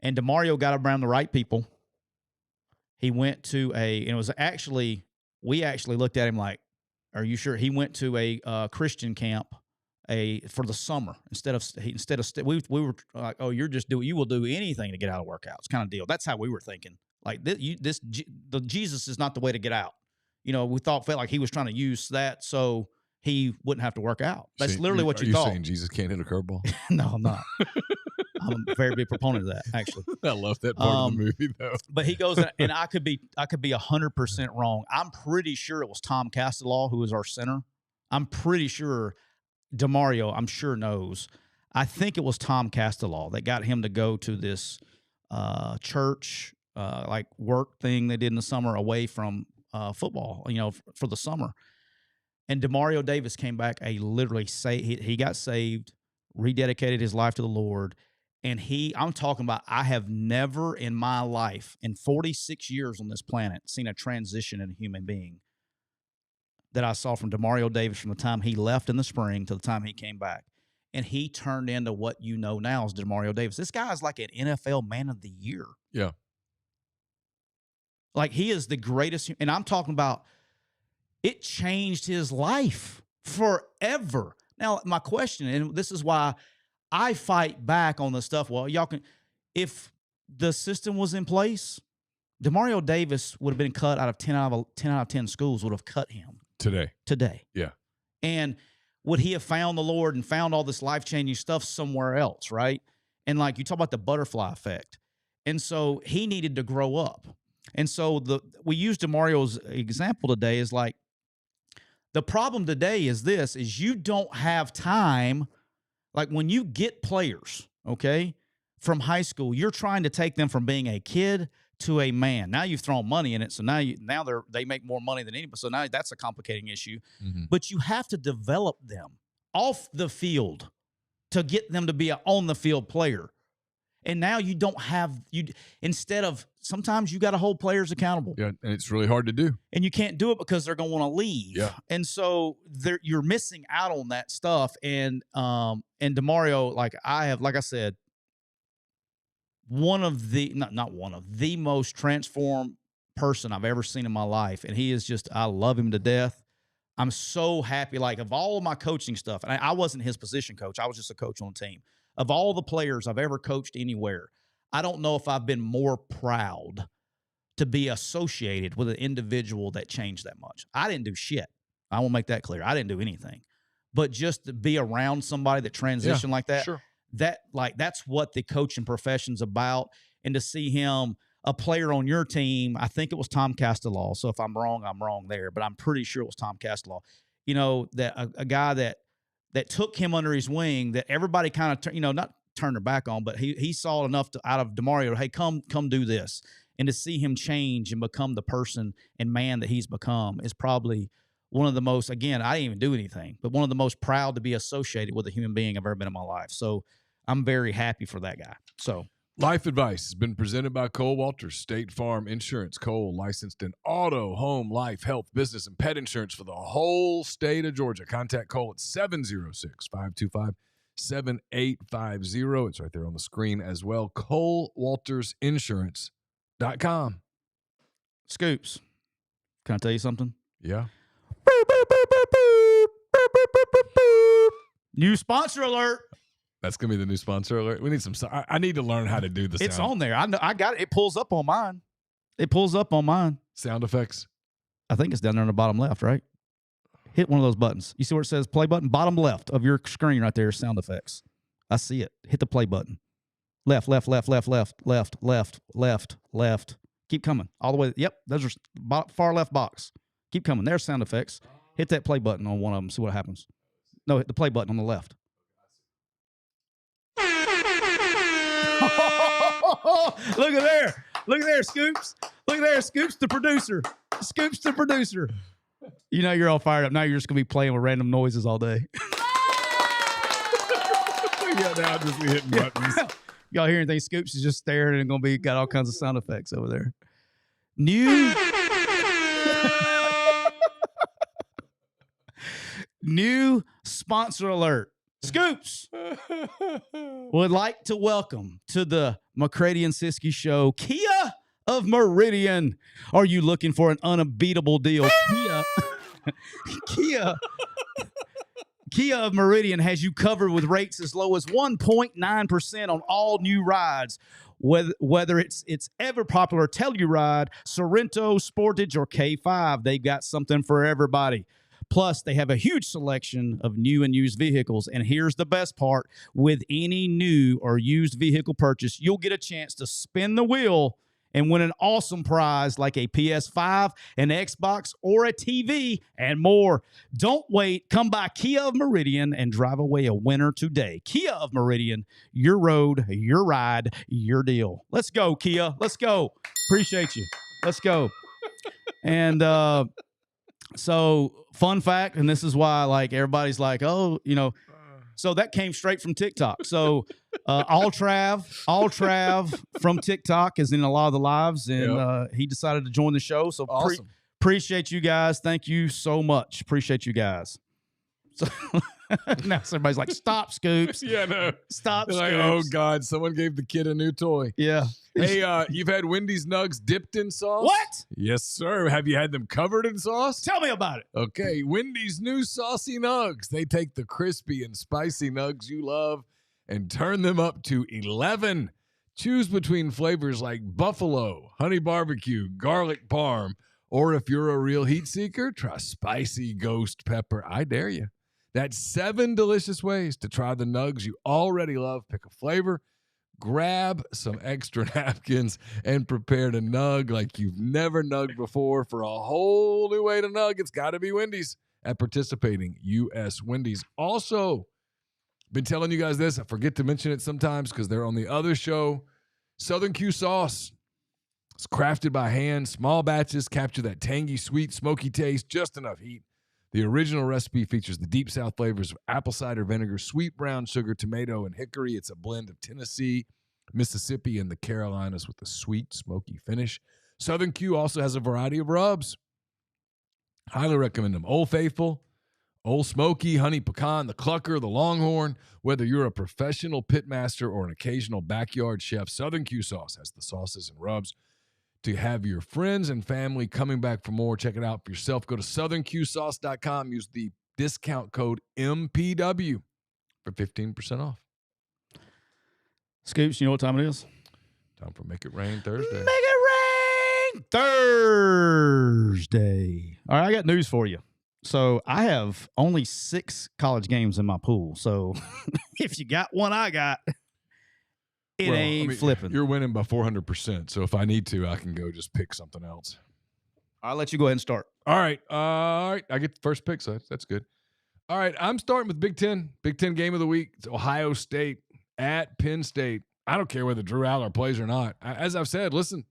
And Demario got around the right people. He went to we actually looked at him like, are you sure? He went to a Christian camp for the summer we were like, oh, you will do anything to get out of workouts kind of deal. That's how we were thinking. Like the Jesus is not the way to get out. We felt like he was trying to use that so he wouldn't have to work out. That's literally what you thought. Are you saying Jesus can't hit a curveball? No, I'm not. I'm a very big proponent of that, actually. I love that part of the movie, though. But he goes, and I could be 100% wrong. I'm pretty sure it was Tom Castellaw who was our center. I'm pretty sure Demario, I'm sure, knows. I think it was Tom Castellaw that got him to go to this church like work thing they did in the summer away from football, for the summer. And DeMario Davis came back. He got saved, rededicated his life to the Lord. And I'm talking about, I have never in my life, in 46 years on this planet, seen a transition in a human being that I saw from DeMario Davis from the time he left in the spring to the time he came back. And he turned into what you know now as DeMario Davis. This guy is like an NFL Man of the Year. Yeah. Like, he is the greatest. And I'm talking about, it changed his life forever. Now, my question, and this is why I fight back on the stuff. Well, y'all can, if the system was in place, DeMario Davis would have been cut out of 10 out of 10 schools would have cut him today. Yeah. And would he have found the Lord and found all this life-changing stuff somewhere else, right? And like you talk about the butterfly effect. And so he needed to grow up. And so we used DeMario's example today is like, the problem today is you don't have time. Like, when you get players, okay, from high school, you're trying to take them from being a kid to a man. Now you've thrown money in it, so now they make more money than anybody. So now that's a complicating issue. Mm-hmm. But you have to develop them off the field to get them to be an on-the-field player. And now you don't have instead of sometimes you got to hold players accountable. Yeah, and it's really hard to do. And you can't do it because they're going to want to leave. Yeah. And so you're missing out on that stuff. And DeMario, like I said, not one of the most transformed person I've ever seen in my life. And he is just, I love him to death. I'm so happy. Like, of all of my coaching stuff, and I wasn't his position coach. I was just a coach on the team. Of all the players I've ever coached anywhere, I don't know if I've been more proud to be associated with an individual that changed that much. I didn't do shit. I won't make that clear. I didn't do anything. But just to be around somebody that transitioned like that, sure. That's what the coaching profession's about. And to see him, a player on your team, I think it was Tom Castellaw. So if I'm wrong, I'm wrong there. But I'm pretty sure it was Tom Castellaw. You know, that a guy that took him under his wing, that everybody kind of, not turned their back on, but he saw enough out of DeMario, hey, come do this. And to see him change and become the person and man that he's become is probably one of the most, again, I didn't even do anything, but one of the most proud to be associated with a human being I've ever been in my life. So I'm very happy for that guy. So Life Advice has been presented by Cole Walters, State Farm Insurance. Cole, licensed in auto, home, life, health, business, and pet insurance for the whole state of Georgia. Contact Cole at 706-525-7850. It's right there on the screen as well. ColeWaltersInsurance.com. Scoops, can I tell you something? Yeah. New sponsor alert. That's going to be the new sponsor alert. We need some. I need to learn how to do the sound. It's on there. I got it. It pulls up on mine. Sound effects. I think it's down there on the bottom left, right? Hit one of those buttons. You see where it says play button? Bottom left of your screen right there, sound effects. I see it. Hit the play button. Left. Keep coming. All the way. Yep, those are far left box. Keep coming. There's sound effects. Hit that play button on one of them. See what happens. No, hit the play button on the left. Look at there, Scoops. Look at there, Scoops the producer. You know you're all fired up. Now you're just going to be playing with random noises all day. Yeah, now just be hitting buttons. Y'all hear anything? Scoops is just staring and going to be got all kinds of sound effects over there. New sponsor alert. Scoops would like to welcome to the McCready and Siskey Show, Kia of Meridian. Are you looking for an unbeatable deal? Kia of Meridian has you covered with rates as low as 1.9% on all new rides. Whether it's ever popular Telluride, Sorrento, Sportage, or K5, they've got something for everybody. Plus, they have a huge selection of new and used vehicles. And here's the best part. With any new or used vehicle purchase, you'll get a chance to spin the wheel and win an awesome prize like a PS5, an Xbox, or a TV, and more. Don't wait. Come by Kia of Meridian and drive away a winner today. Kia of Meridian, your road, your ride, your deal. Let's go, Kia. Let's go. Appreciate you. Let's go. And So, fun fact, and this is why, like, everybody's like, oh, so that came straight from TikTok. So, all Trav from TikTok is in a lot of the lives, and he decided to join the show. So, awesome. Appreciate you guys. Thank you so much. Appreciate you guys. So now everybody's like, stop, Scoops. Yeah, no. Stop, They're Scoops. like, oh, God, someone gave the kid a new toy. Yeah. Hey, you've had Wendy's nugs dipped in sauce? What? Yes, sir. Have you had them covered in sauce? Tell me about it. Okay, Wendy's new saucy nugs. They take the crispy and spicy nugs you love and turn them up to 11. Choose between flavors like buffalo, honey barbecue, garlic parm, or if you're a real heat seeker, try spicy ghost pepper. I dare you. That's 7 delicious ways to try the nugs you already love. Pick a flavor, grab some extra napkins, and prepare to nug like you've never nugged before. For a whole new way to nug, it's got to be Wendy's at participating U.S. Wendy's. Also, been telling you guys this. I forget to mention it sometimes because they're on the other show. Southern Q sauce. It's crafted by hand. Small batches capture that tangy, sweet, smoky taste, just enough heat. The original recipe features the deep South flavors of apple cider vinegar, sweet brown sugar, tomato, and hickory. It's a blend of Tennessee, Mississippi, and the Carolinas with a sweet, smoky finish. Southern Q also has a variety of rubs. Highly recommend them. Old Faithful, Old Smoky, Honey Pecan, the Clucker, the Longhorn. Whether you're a professional pitmaster or an occasional backyard chef, Southern Q sauce has the sauces and rubs to have your friends and family coming back for more. Check it out for yourself. Go to southernqsauce.com. Use the discount code MPW for 15% off. Scoops, you know what time it is? Time for Make It Rain Thursday. Make it rain Thursday. All right, I got news for you. So I have only 6 college games in my pool. So if you got one I got, it ain't flipping. You're winning by 400%. So if I need to, I can go just pick something else. I'll let you go ahead and start. All right. I get the first pick, so that's good. All right. I'm starting with Big Ten. Big Ten game of the week. It's Ohio State at Penn State. I don't care whether Drew Aller plays or not. As I've said, listen,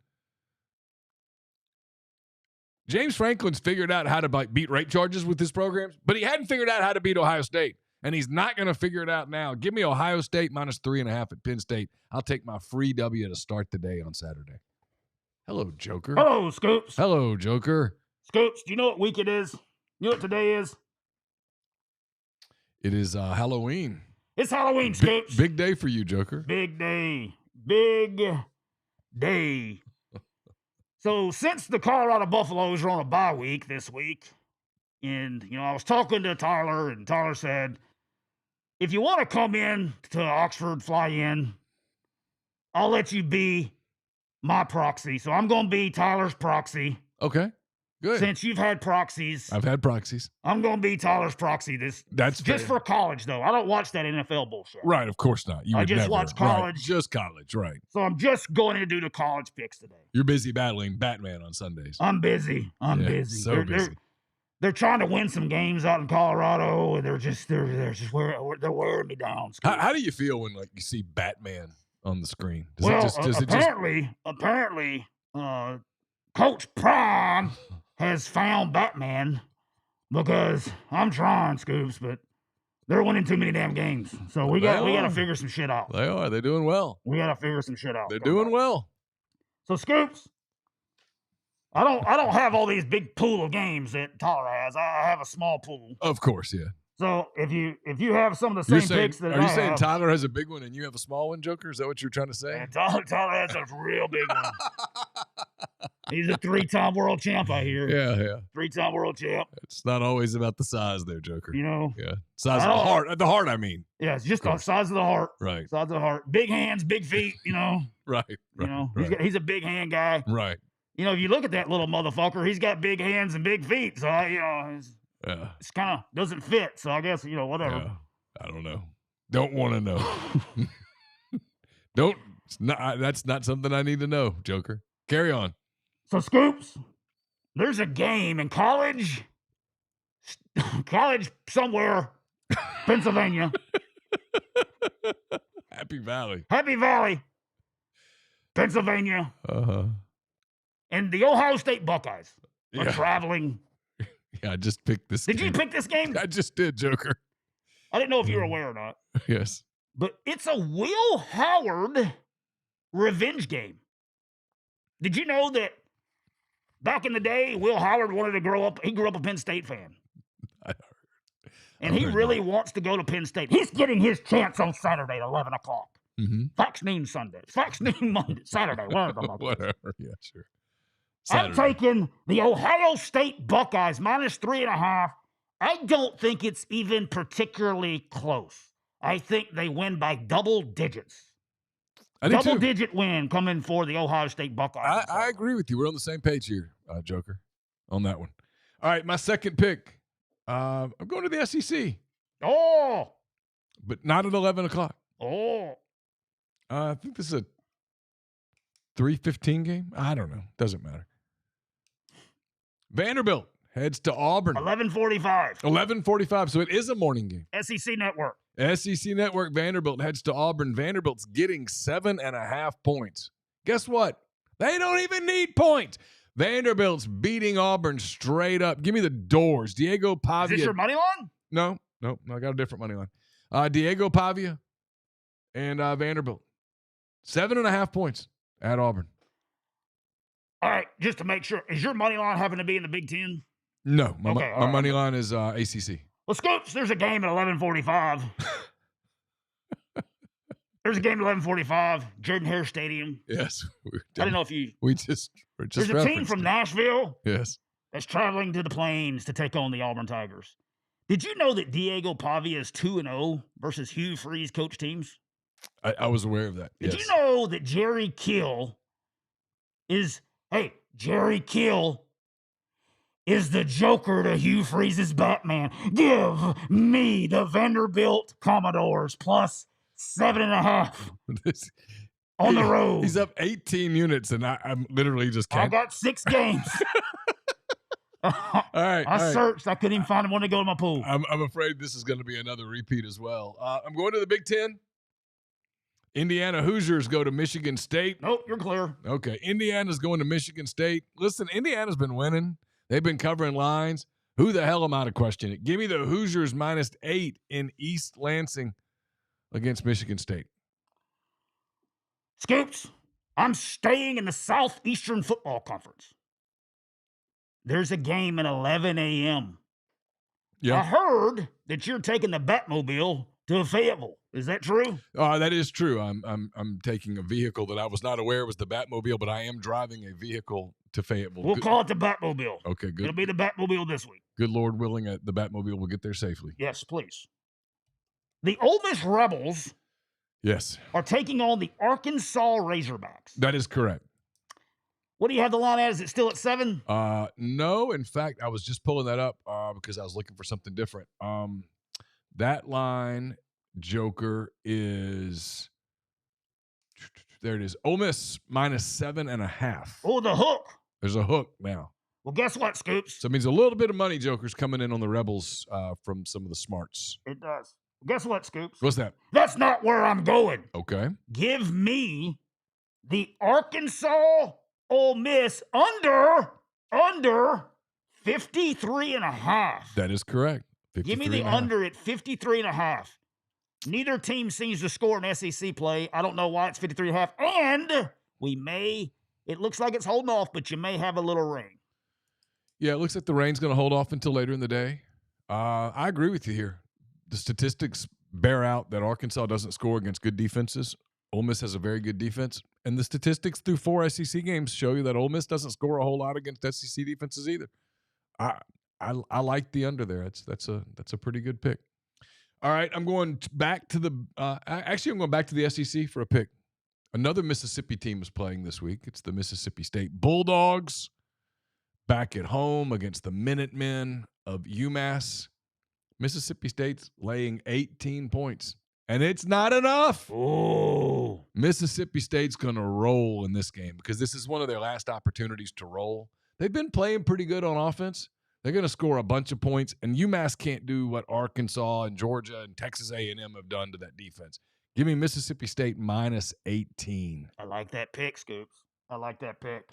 James Franklin's figured out how to beat rape charges with his programs, but he hadn't figured out how to beat Ohio State. And he's not going to figure it out now. Give me Ohio State minus 3.5 at Penn State. I'll take my free W to start the day on Saturday. Hello, Joker. Hello, Scoops. Hello, Joker. Scoops, do you know what week it is? You know what today is? It is Halloween. It's Halloween, Scoops. Big day for you, Joker. Big day. Big day. So since the Colorado Buffaloes are on a bye week this week, and, I was talking to Tyler, and Tyler said, if you want to come in to Oxford, fly in, I'll let you be my proxy. So I'm going to be Tyler's proxy. Okay, good. Since you've had proxies. I've had proxies. I'm going to be Tyler's proxy. That's just for college, though. I don't watch that NFL bullshit. Right, of course not. I just watch college. Right, just college, right. So I'm just going to do the college picks today. You're busy battling Batman on Sundays. I'm busy. I'm busy. So busy. They're trying to win some games out in Colorado, and they're wearing me down. How do you feel when you see Batman on the screen? Apparently, Coach Prime has found Batman because I'm trying, Scoops, but they're winning too many damn games. So we got to figure some shit out. They are. They're doing well. We got to figure some shit out. They're doing well. So Scoops, I don't have all these big pool of games that Tyler has. I have a small pool. Of course, yeah. So if you have some of the same picks that are you saying Tyler has a big one and you have a small one, Joker? Is that what you're trying to say? Tyler has a real big one. He's a 3-time world champ, I hear. Yeah. 3-time world champ. It's not always about the size there, Joker. Yeah. Size of the heart. The heart, I mean. Yeah, it's just the size of the heart. Right. Size of the heart. Big hands, big feet, Right. He's a big hand guy. Right. If you look at that little motherfucker, he's got big hands and big feet. So, it's kind of doesn't fit. So I guess, whatever. Yeah. I don't know. Don't want to know. That's not something I need to know, Joker. Carry on. So, Scoops, there's a game in college somewhere, Pennsylvania. Happy Valley, Pennsylvania. And the Ohio State Buckeyes are traveling Yeah, I just picked this Did game. you pick this game? I just did, Joker. I didn't know if you were aware or not. Yes. But it's a Will Howard revenge game. Did you know that back in the day, Will Howard wanted to grow up? He grew up a Penn State fan. And he really wants to go to Penn State. He's getting his chance on Saturday at 11 o'clock. Mm-hmm. Fox Noon Sunday. Fox Noon Monday. Saturday. Whatever. Yeah, sure. I'm taking the Ohio State Buckeyes minus 3.5. I don't think it's even particularly close. I think they win by double digits. Double-digit win coming for the Ohio State Buckeyes. I agree with you. We're on the same page here, Joker, on that one. All right, my second pick. I'm going to the SEC. Oh. But not at 11 o'clock. Oh. I think this is a 3:15 game. I don't know. Doesn't matter. Vanderbilt heads to Auburn. 11:45. 11:45. So it is a morning game. SEC Network. SEC Network. Vanderbilt heads to Auburn. Vanderbilt's getting 7.5 points. Guess what? They don't even need points. Vanderbilt's beating Auburn straight up. Give me the doors. Diego Pavia. Is this your money line? No. I got a different money line. Diego Pavia and Vanderbilt. 7.5 points at Auburn. All right, just to make sure, is your money line having to be in the Big Ten? No, my money line is ACC. Well, Scoops, there's a game at 11:45. There's a game at 11:45, Jordan Hare Stadium. Yes. I don't know if you... We're just There's a team from Nashville. Yes. That's traveling to the Plains to take on the Auburn Tigers. Did you know that Diego Pavia is 2-0 versus Hugh Freeze coach teams? I was aware of that. Did you know that Jerry Kill is the Joker to Hugh Freeze's Batman? Give me the Vanderbilt Commodores plus 7.5 on the road. He's up 18 units, and I'm literally just counting. I got 6 games. All right. I searched. I couldn't even find one to go to my pool. I'm afraid this is going to be another repeat as well. I'm going to the Big Ten. Indiana Hoosiers go to Michigan State. Nope, you're clear. Okay, Indiana's going to Michigan State. Listen, Indiana's been winning. They've been covering lines. Who the hell am I to question it? Give me the Hoosiers minus 8 in East Lansing against Michigan State. Scoops, I'm staying in the Southeastern Football Conference. There's a game at 11 a.m. Yeah. I heard that you're taking the Batmobile to Fayetteville. Is that true? That is true. I'm taking a vehicle that I was not aware was the Batmobile, but I am driving a vehicle to Fayetteville. We'll call it the Batmobile. Okay, good. It'll be the Batmobile this week. Good Lord willing, the Batmobile will get there safely. Yes, please. The Ole Miss Rebels are taking on the Arkansas Razorbacks. That is correct. What do you have the line at? Is it still at 7? No. In fact, I was just pulling that up because I was looking for something different. That line, Joker, is there. It is. Ole Miss minus 7.5. Oh, the hook. There's a hook now. Well, guess what, Scoops? So it means a little bit of money, Joker's coming in on the Rebels from some of the smarts. It does. Guess what, Scoops? What's that? That's not where I'm going. Okay. Give me the Arkansas Ole Miss under 53.5. That is correct. Give me the under at 53.5. Neither team seems to score in SEC play. I don't know why it's 53.5. And it looks like it's holding off, but you may have a little rain. Yeah, it looks like the rain's going to hold off until later in the day. I agree with you here. The statistics bear out that Arkansas doesn't score against good defenses. Ole Miss has a very good defense. And the statistics through 4 SEC games show you that Ole Miss doesn't score a whole lot against SEC defenses either. I like the under there. That's a pretty good pick. All right, I'm going back to the I'm going back to the SEC for a pick. Another Mississippi team is playing this week. It's the Mississippi State Bulldogs back at home against the Minutemen of UMass. Mississippi State's laying 18 points, and it's not enough. Oh, Mississippi State's going to roll in this game because this is one of their last opportunities to roll. They've been playing pretty good on offense. They're going to score a bunch of points, and UMass can't do what Arkansas and Georgia and Texas A&M have done to that defense. Give me Mississippi State minus 18. I like that pick, Scoops. I like that pick.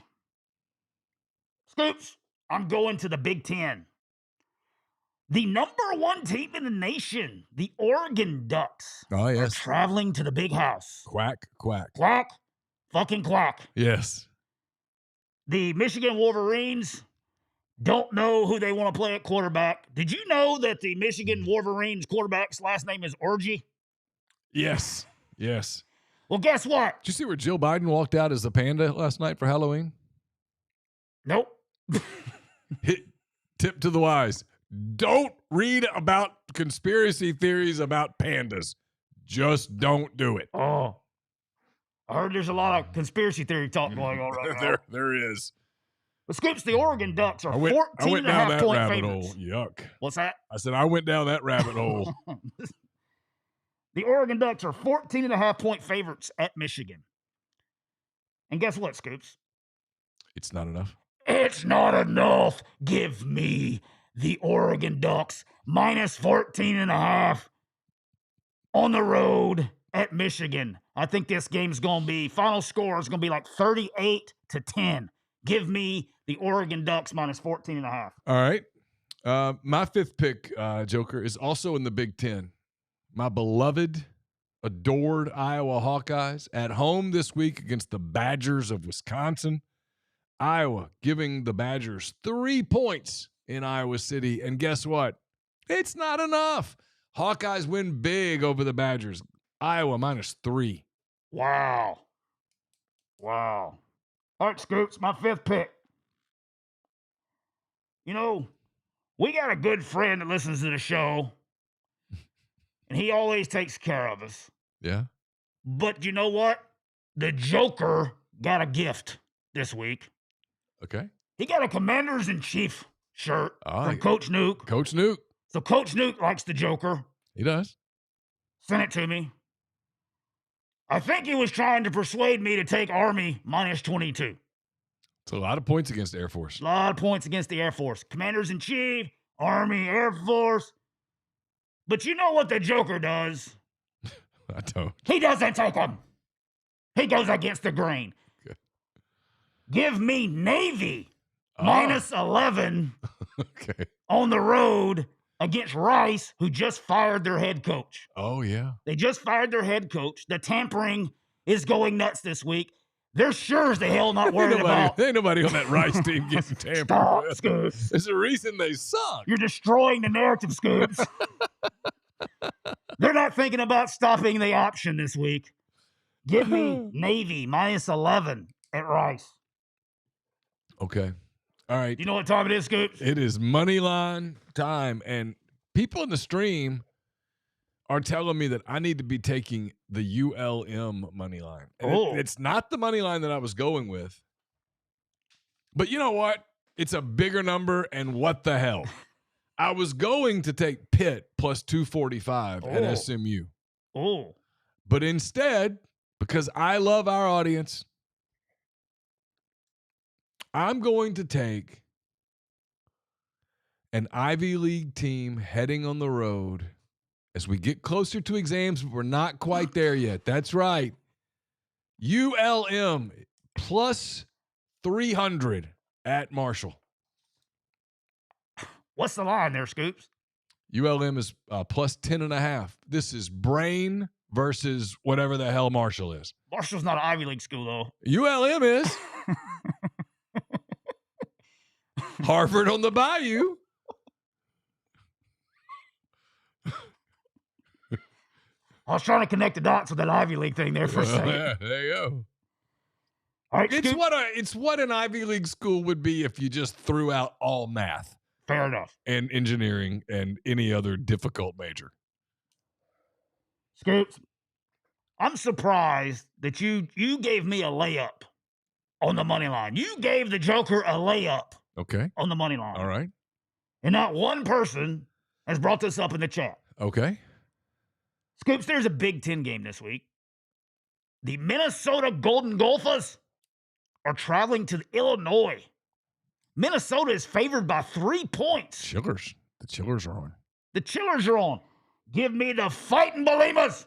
Scoops, I'm going to the Big Ten. The number one team in the nation, the Oregon Ducks, Oh, yes. are traveling to the big house. Quack, quack. Quack, fucking quack. Yes. The Michigan Wolverines don't know who they want to play at quarterback. Did you know that the Michigan Wolverines quarterback's last name is Orgy? Yes. Yes. Well, guess what? Did you see where Jill Biden walked out as a panda last night for Halloween? Nope. Tip to the wise. Don't read about conspiracy theories about pandas. Just don't do it. Oh. I heard there's a lot of conspiracy theory talk going on right now. There is. But Scoops, the Oregon Ducks are I went 14 and a down half that point rabbit favorites. hole. Yuck. What's that? I said I went down that rabbit hole. The Oregon Ducks are 14 and a half point favorites at Michigan. And guess what, Scoops? It's not enough. It's not enough. Give me the Oregon Ducks minus 14 and a half on the road at Michigan. I think this game's going to be, final score is going to be like 38-10. Give me the Oregon Ducks minus 14 and a half. All right. My fifth pick, Joker, is also in the Big Ten. My beloved, adored Iowa Hawkeyes at home this week against the Badgers of Wisconsin. Iowa giving the Badgers 3 points in Iowa City. And guess what? It's not enough. Hawkeyes win big over the Badgers. Iowa minus 3. Wow. All right, Scoops, my fifth pick. You know, we got a good friend that listens to the show, and he always takes care of us. Yeah. But you know what? The Joker got a gift this week. Okay. He got a Commanders-in-Chief shirt from Coach Nuke. Coach Nuke. So Coach Nuke likes the Joker. He does. Sent it to me. I think he was trying to persuade me to take Army minus 22. It's a lot of points against Air Force. A lot of points against the Air Force. Commanders-in-Chief, Army, Air Force. But you know what the Joker does? I don't. He doesn't take them. He goes against the grain. Okay. Give me Navy minus 11 okay. on the road against Rice, who just fired their head coach. Oh, yeah. They just fired their head coach. The tampering is going nuts this week. They're sure as the hell not worried about. Ain't nobody on that Rice team getting tampered Stop, with. Scoops. There's a reason they suck. You're destroying the narrative, Scoops. They're not thinking about stopping the option this week. Give me Navy minus 11 at Rice. Okay. All right. You know what time it is, Scoops? It is Moneyline time, and people in the stream are telling me that I need to be taking the ULM money line. It's not the money line that I was going with. But you know what? It's a bigger number, and what the hell? I was going to take Pitt plus 245 at SMU. Oh. But instead, because I love our audience, I'm going to take an Ivy League team heading on the road as we get closer to exams, but we're not quite there yet. That's right. ULM plus 300 at Marshall. What's the line there, Scoops? ULM is plus 10.5. This is Brain versus whatever the hell Marshall is. Marshall's not an Ivy League school, though. ULM is. Harvard on the Bayou. I was trying to connect the dots with that Ivy League thing there for a second. Yeah, there you go. All right, It's what an Ivy League school would be if you just threw out all math. Fair enough. And engineering and any other difficult major. Scoops, I'm surprised that you gave me a layup on the money line. You gave the Joker a layup on the money line. All right. And not one person has brought this up in the chat. Okay. Scoops, there's a Big Ten game this week. The Minnesota Golden Gophers are traveling to Illinois. Minnesota is favored by 3 points. Chillers. The Chillers are on. The Chillers are on. Give me the fighting Belimas.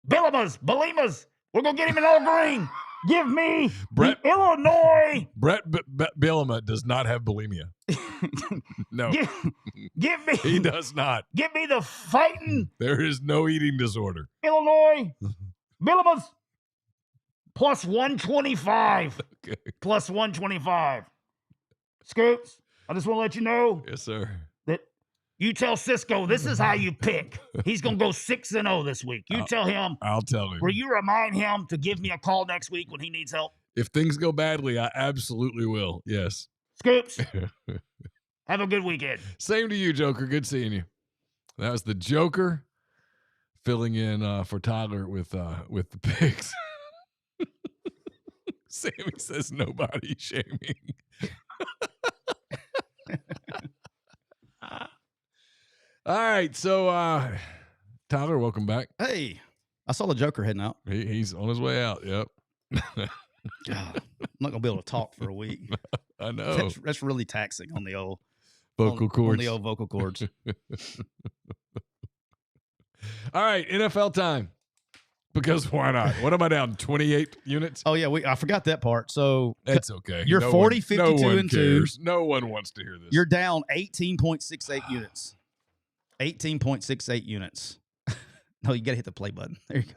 Bilimas. We're going to get him in all green. Give me Brett- the Illinois. Brett Bielema does not have bulimia. No. Give me. He does not. Give me the fighting There is no eating disorder. Illinois. Bielema's plus 125. Okay. Plus 125. Scoops, I just want to let you know Yes, sir. that you tell Cisco this is how you pick. He's going to go 6-0 this week. You tell him. I'll tell him. Will you remind him to give me a call next week when he needs help? If things go badly, I absolutely will. Yes. Scoops, have a good weekend. Same to you, Joker. Good seeing you. That was the Joker filling in for Tyler with the picks. Sammy says nobody shaming. All right, so Tyler, welcome back. Hey, I saw the Joker heading out. He's on his way out. Yep. God, I'm not gonna be able to talk for a week. I know. That's really taxing on the old Vocal cords. On the old vocal cords. All right, NFL time. Because why not? What am I down? 28 units? Oh yeah, I forgot that part. So it's okay. You're 40, 52, and 2. No one wants to hear this. You're down 18.68 units. 18.68 units. No, you gotta hit the play button. There you go.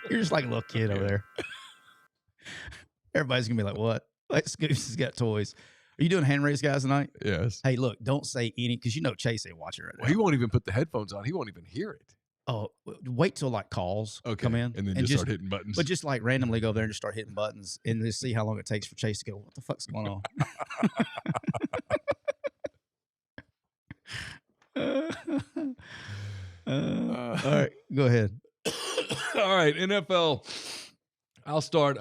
You're just like a little kid over there. Everybody's gonna be like, "What? Like Scoops has got toys." Are you doing hand raise, guys, tonight? Yes. Hey, look, don't say any because you know Chase ain't watching right now. Well, he won't even put the headphones on. He won't even hear it. Oh, wait till like calls come in, and then just start hitting buttons. But just like randomly go there and just start hitting buttons and just see how long it takes for Chase to go, "What the fuck's going on?" All right, go ahead. All right, NFL. I'll start.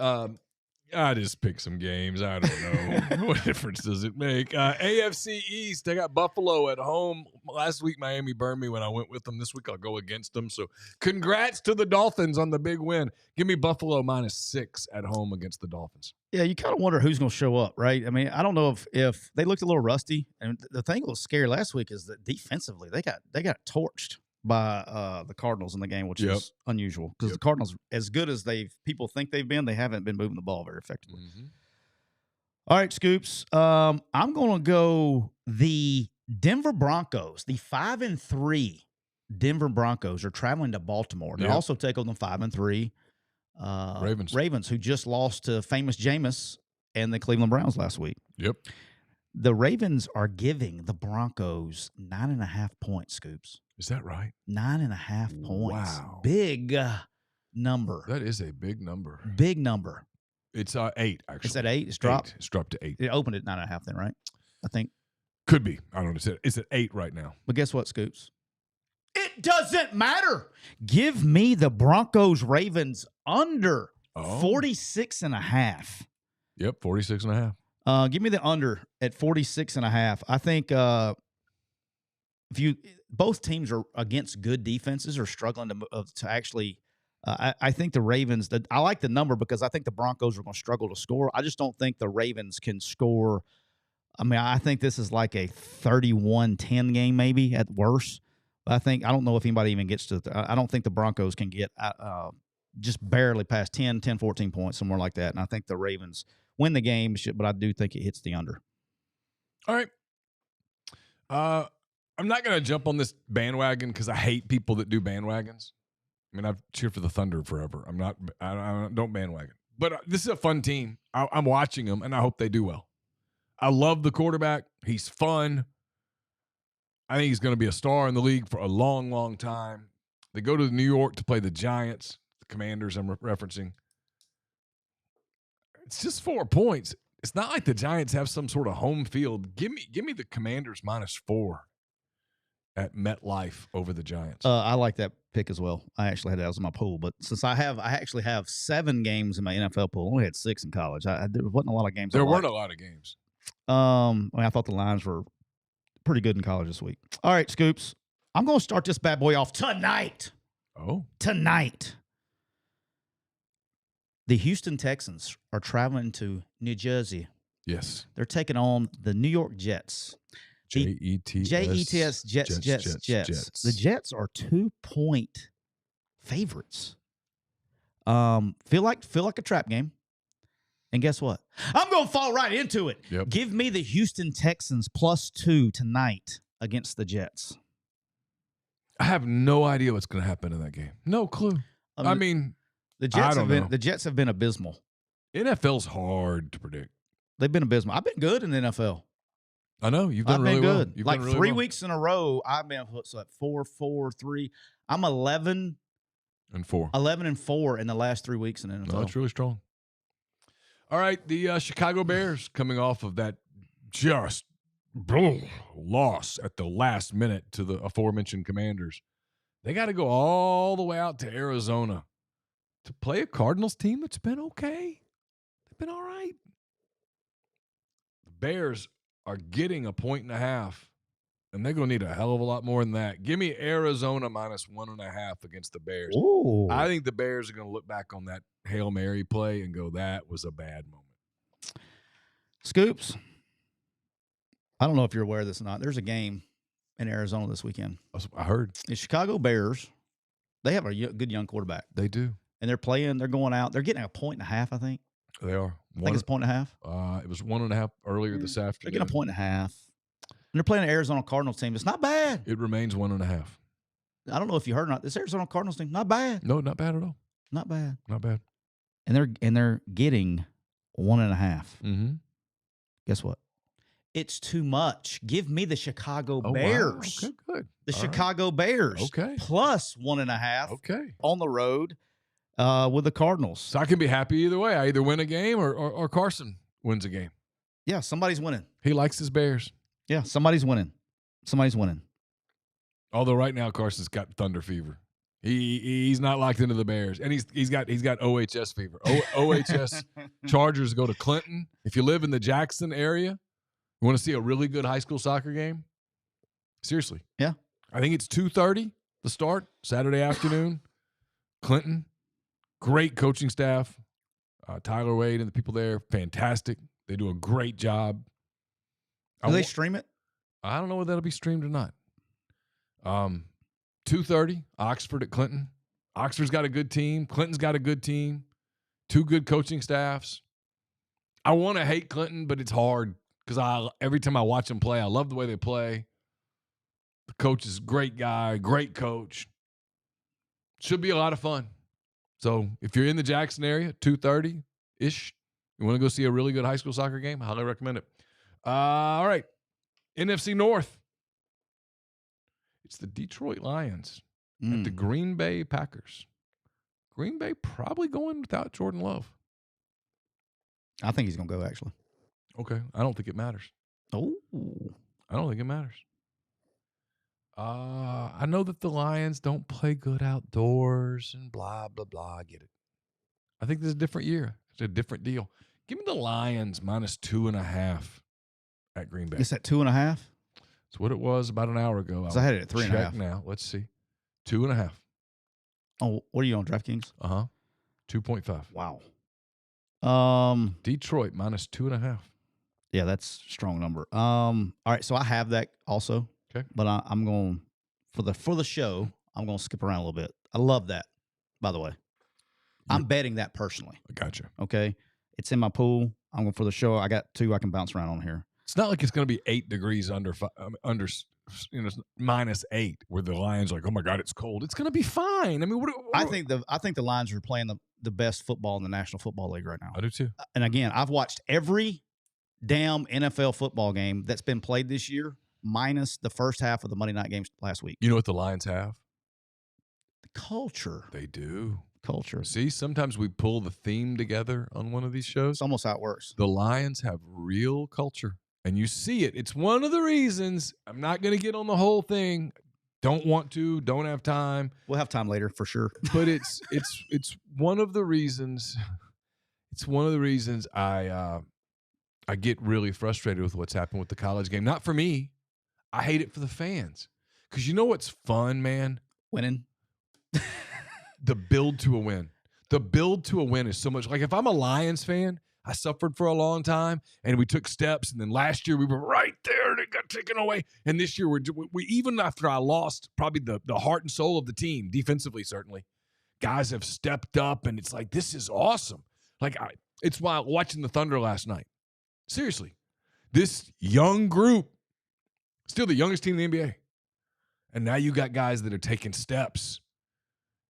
I just pick some games. I don't know. What difference does it make? AFC East, they got Buffalo at home. Last week, Miami burned me when I went with them. This week, I'll go against them. So congrats to the Dolphins on the big win. Give me Buffalo -6 at home against the Dolphins. Yeah, you kind of wonder who's going to show up, right? I mean, I don't know if they looked a little rusty. And the thing that was scary last week is that defensively, they got torched by the Cardinals in the game, which is unusual because the Cardinals, as good as people think they've been, they haven't been moving the ball very effectively. Mm-hmm. All right, Scoops. I'm going to go the Denver Broncos. The 5-3 Denver Broncos are traveling to Baltimore. They also take on the 5-3 Ravens, who just lost to famous Jameis and the Cleveland Browns last week. Yep. The Ravens are giving the Broncos 9.5 points, Scoops. Is that right? 9.5 points. Wow. Big number. That is a big number. Big number. It's 8, actually. It's at 8? It's dropped? 8. It's dropped to 8. It opened at 9.5 then, right? I think. Could be. I don't know. It's at 8 right now. But guess what, Scoops? It doesn't matter. Give me the Broncos Ravens under 46.5. Yep, 46.5. Give me the under at 46.5. I think both teams are against good defenses are struggling to actually. I think the Ravens. I like the number because I think the Broncos are going to struggle to score. I just don't think the Ravens can score. I mean, I think this is like a 31-10 game maybe at worst. But I don't know if anybody even gets to. I don't think the Broncos can get just barely past 10, 14 points, somewhere like that. And I think the Ravens win the game, but I do think it hits the under. All right. I'm not going to jump on this bandwagon because I hate people that do bandwagons. I mean, I've cheered for the Thunder forever. I don't bandwagon. But this is a fun team. I'm watching them, and I hope they do well. I love the quarterback. He's fun. I think he's going to be a star in the league for a long, long time. They go to New York to play the Giants, the Commanders I'm referencing. It's just 4 points. It's not like the Giants have some sort of home field. Give me the Commanders -4 at MetLife over the Giants. I like that pick as well. I actually had that as my pool, but since I actually have 7 games in my NFL pool, I only had 6 in college. There wasn't a lot of games. There weren't a lot of games. I thought the lines were pretty good in college this week. All right, Scoops. I'm going to start this bad boy off tonight. Oh. Tonight. The Houston Texans are traveling to New Jersey. Yes. They're taking on the New York Jets. Jets. Jets. The Jets are 2-point favorites. Feel like a trap game. And guess what? I'm going to fall right into it. Yep. Give me the Houston Texans +2 tonight against the Jets. I have no idea what's going to happen in that game. No clue. I mean, the Jets have been abysmal. NFL's hard to predict. They've been abysmal. I've been good in the NFL. I know you've done really good. Well. Like 3 weeks in a row, I've been at 4-4-3. I'm 11-4 in the last 3 weeks in the NFL. No, that's really strong. All right, the Chicago Bears coming off of that just loss at the last minute to the aforementioned Commanders. They got to go all the way out to Arizona to play a Cardinals team that's been okay. They've been all right. The Bears are getting 1.5, and they're going to need a hell of a lot more than that. Give me Arizona -1.5 against the Bears. Ooh. I think the Bears are going to look back on that Hail Mary play and go, that was a bad moment. Scoops, I don't know if you're aware of this or not. There's a game in Arizona this weekend. I heard. The Chicago Bears, they have a good young quarterback. They do. And they're going out. They're getting 1.5, I think. They are. I think it's 1.5. It was 1.5 earlier this afternoon. They're getting 1.5. And they're playing an Arizona Cardinals team. It's not bad. It remains 1.5. I don't know if you heard or not. This Arizona Cardinals team, not bad. No, not bad at all. Not bad. Not bad. And they're getting 1.5. Mm-hmm. Guess what? It's too much. Give me the Chicago Bears. Wow. Okay, good. The Chicago Bears. Okay. Plus 1.5. Okay. On the road with the Cardinals. So I can be happy either way. I either win a game or Carson wins a game. Yeah, somebody's winning. He likes his Bears. Yeah, somebody's winning. Somebody's winning. Although right now Carson's got thunder fever. He's not locked into the Bears, and he's got OHS fever. OHS Chargers go to Clinton. If you live in the Jackson area, you want to see a really good high school soccer game? Seriously. Yeah. I think it's 2:30 the start, Saturday afternoon. Clinton, great coaching staff. Tyler Wade and the people there, fantastic. They do a great job. Do they stream it? I don't know whether that'll be streamed or not. 2:30, Oxford at Clinton. Oxford's got a good team. Clinton's got a good team. Two good coaching staffs. I want to hate Clinton, but it's hard because every time I watch them play, I love the way they play. The coach is a great guy, great coach. Should be a lot of fun. So if you're in the Jackson area, 2:30-ish, you want to go see a really good high school soccer game, I highly recommend it. All right, NFC North. It's the Detroit Lions at the Green Bay Packers. Green Bay probably going without Jordan Love. I think he's going to go, actually. Okay. I don't think it matters. Oh. I don't think it matters. I know that the Lions don't play good outdoors and blah, blah, blah. I get it. I think this is a different year. It's a different deal. Give me the Lions -2.5 at Green Bay. It's at 2.5? It's what it was about an hour ago. So I had it at 3.5. Now, let's see. 2.5. Oh, what are you on, DraftKings? 2.5. Wow. Detroit -2.5. Yeah, that's a strong number. All right, so I have that also. Okay. But I'm going for the show. I'm going to skip around a little bit. I love that. By the way, I'm betting that personally. I gotcha. Okay, it's in my pool. I'm going for the show. I got 2 I can bounce around on here. It's not like it's going to be 8 degrees under -8, where the Lions are like, oh my God, it's cold. It's going to be fine. I mean, I think the Lions are playing the best football in the National Football League right now. I do too. And again, I've watched every damn NFL football game that's been played this year, minus the first half of the Monday night games last week. You know what the Lions have? The culture. They do. Culture. See, sometimes we pull the theme together on one of these shows. It's almost how it works. The Lions have real culture, and you see it. It's one of the reasons. I'm not going to get on the whole thing. Don't want to. Don't have time. We'll have time later for sure. But it's one of the reasons. It's one of the reasons I get really frustrated with what's happened with the college game. Not for me. I hate it for the fans. Because you know what's fun, man? Winning. The build to a win. The build to a win is so much. Like if I'm a Lions fan, I suffered for a long time, and we took steps. And then last year we were right there, and it got taken away. And this year we even after I lost probably the heart and soul of the team, defensively certainly, guys have stepped up, and it's like, this is awesome. Like, it's why watching the Thunder last night. Seriously, this young group, still the youngest team in the NBA. And now you got guys that are taking steps.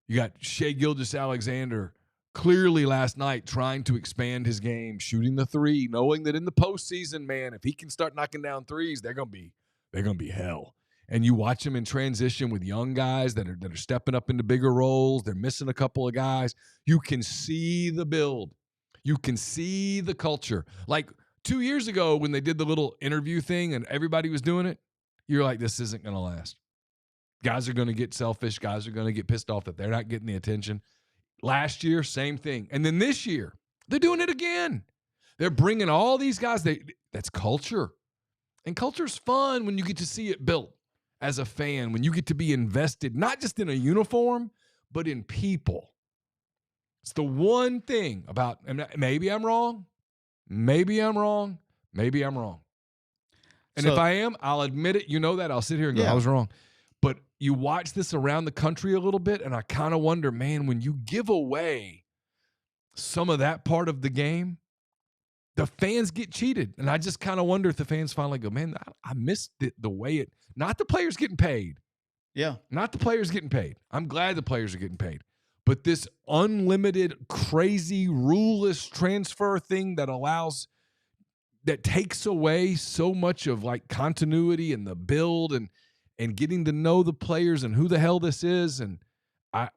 You got Shai Gilgeous-Alexander clearly last night trying to expand his game, shooting the three, knowing that in the postseason, man, if he can start knocking down threes, they're gonna be hell. And you watch him in transition with young guys that are stepping up into bigger roles. They're missing a couple of guys. You can see the build. You can see the culture. Like 2 years ago when they did the little interview thing and everybody was doing it, you're like, this isn't going to last. Guys are going to get selfish. Guys are going to get pissed off that they're not getting the attention. Last year, same thing. And then this year, they're doing it again. They're bringing all these guys. That's culture. And culture's fun when you get to see it built as a fan, when you get to be invested, not just in a uniform, but in people. It's the one thing about, and maybe I'm wrong. Maybe I'm wrong. Maybe I'm wrong. And if I am, I'll admit it. You know that. I'll sit here and go, I was wrong. But you watch this around the country a little bit, and I kind of wonder, man, when you give away some of that part of the game, the fans get cheated. And I just kind of wonder if the fans finally go, man, I missed the way it, not the players getting paid. Yeah. Not the players getting paid. I'm glad the players are getting paid. But this unlimited, crazy, ruleless transfer thing that takes away so much of like continuity and the build and getting to know the players and who the hell this is. And I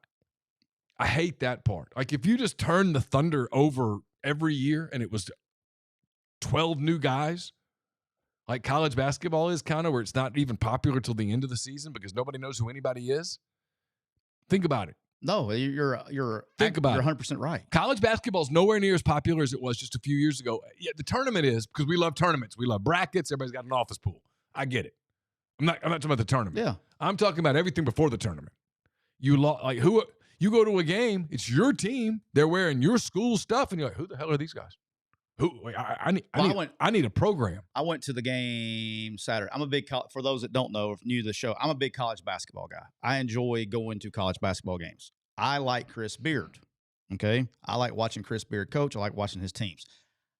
hate that part. Like if you just turn the Thunder over every year and it was 12 new guys, like college basketball is kind of, where it's not even popular till the end of the season because nobody knows who anybody is. Think about it. No, you're 100% right. College basketball is nowhere near as popular as it was just a few years ago. Yeah, the tournament is, because we love tournaments. We love brackets. Everybody's got an office pool. I get it. I'm not talking about the tournament. Yeah. I'm talking about everything before the tournament. You go to a game, it's your team. They're wearing your school stuff, and you're like, who the hell are these guys? I need a program. I went to the game Saturday. I'm a big for those that don't know, or new to the show, I'm a big college basketball guy. I enjoy going to college basketball games. I like Chris Beard. Okay, I like watching Chris Beard coach. I like watching his teams.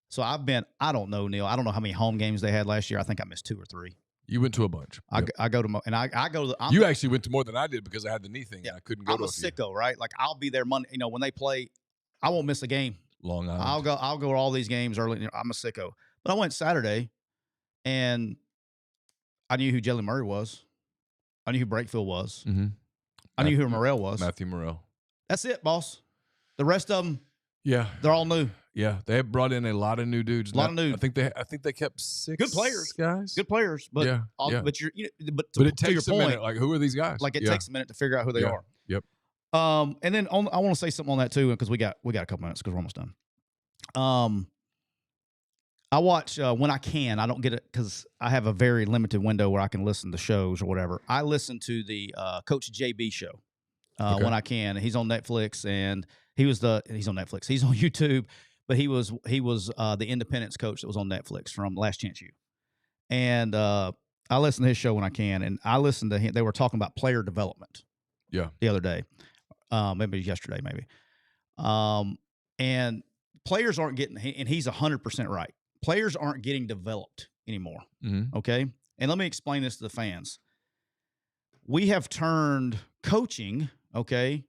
So I don't know, Neal. I don't know how many home games they had last year. I think I missed 2 or 3. You went to a bunch. I go to, and I go to. You actually went to more than I did because I had the knee thing. Yeah, and I couldn't go. I'm a sicko, right? Like I'll be there Monday. When they play, I won't miss a game. Long Island. I'll go to all these games early. I'm a sicko. But I went Saturday, and I knew who Jalen Murray was. I knew who Brakefield was. Mm-hmm. I knew who Morrell was. Matthew Morrell. That's it, boss. The rest of them, yeah, they're all new. Yeah, they have brought in a lot of new dudes. I think they kept 6 good players, guys. Good players, but but but it takes a minute. Like, who are these guys? Like it takes a minute to figure out who they are. Yep. And then I want to say something on that too, because we got a couple minutes because we're almost done. I watch when I can. I don't get it because I have a very limited window where I can listen to shows or whatever. I listen to the Coach JB show when I can. He's on Netflix, and he's on Netflix. He's on YouTube, but he was the Independence coach that was on Netflix from Last Chance U. And I listen to his show when I can, and I listened to him. They were talking about player development. Yeah, the other day, maybe yesterday, maybe. And players aren't getting, and he's 100% right. Players aren't getting developed anymore. Mm-hmm. Okay. And let me explain this to the fans. We have turned coaching, okay,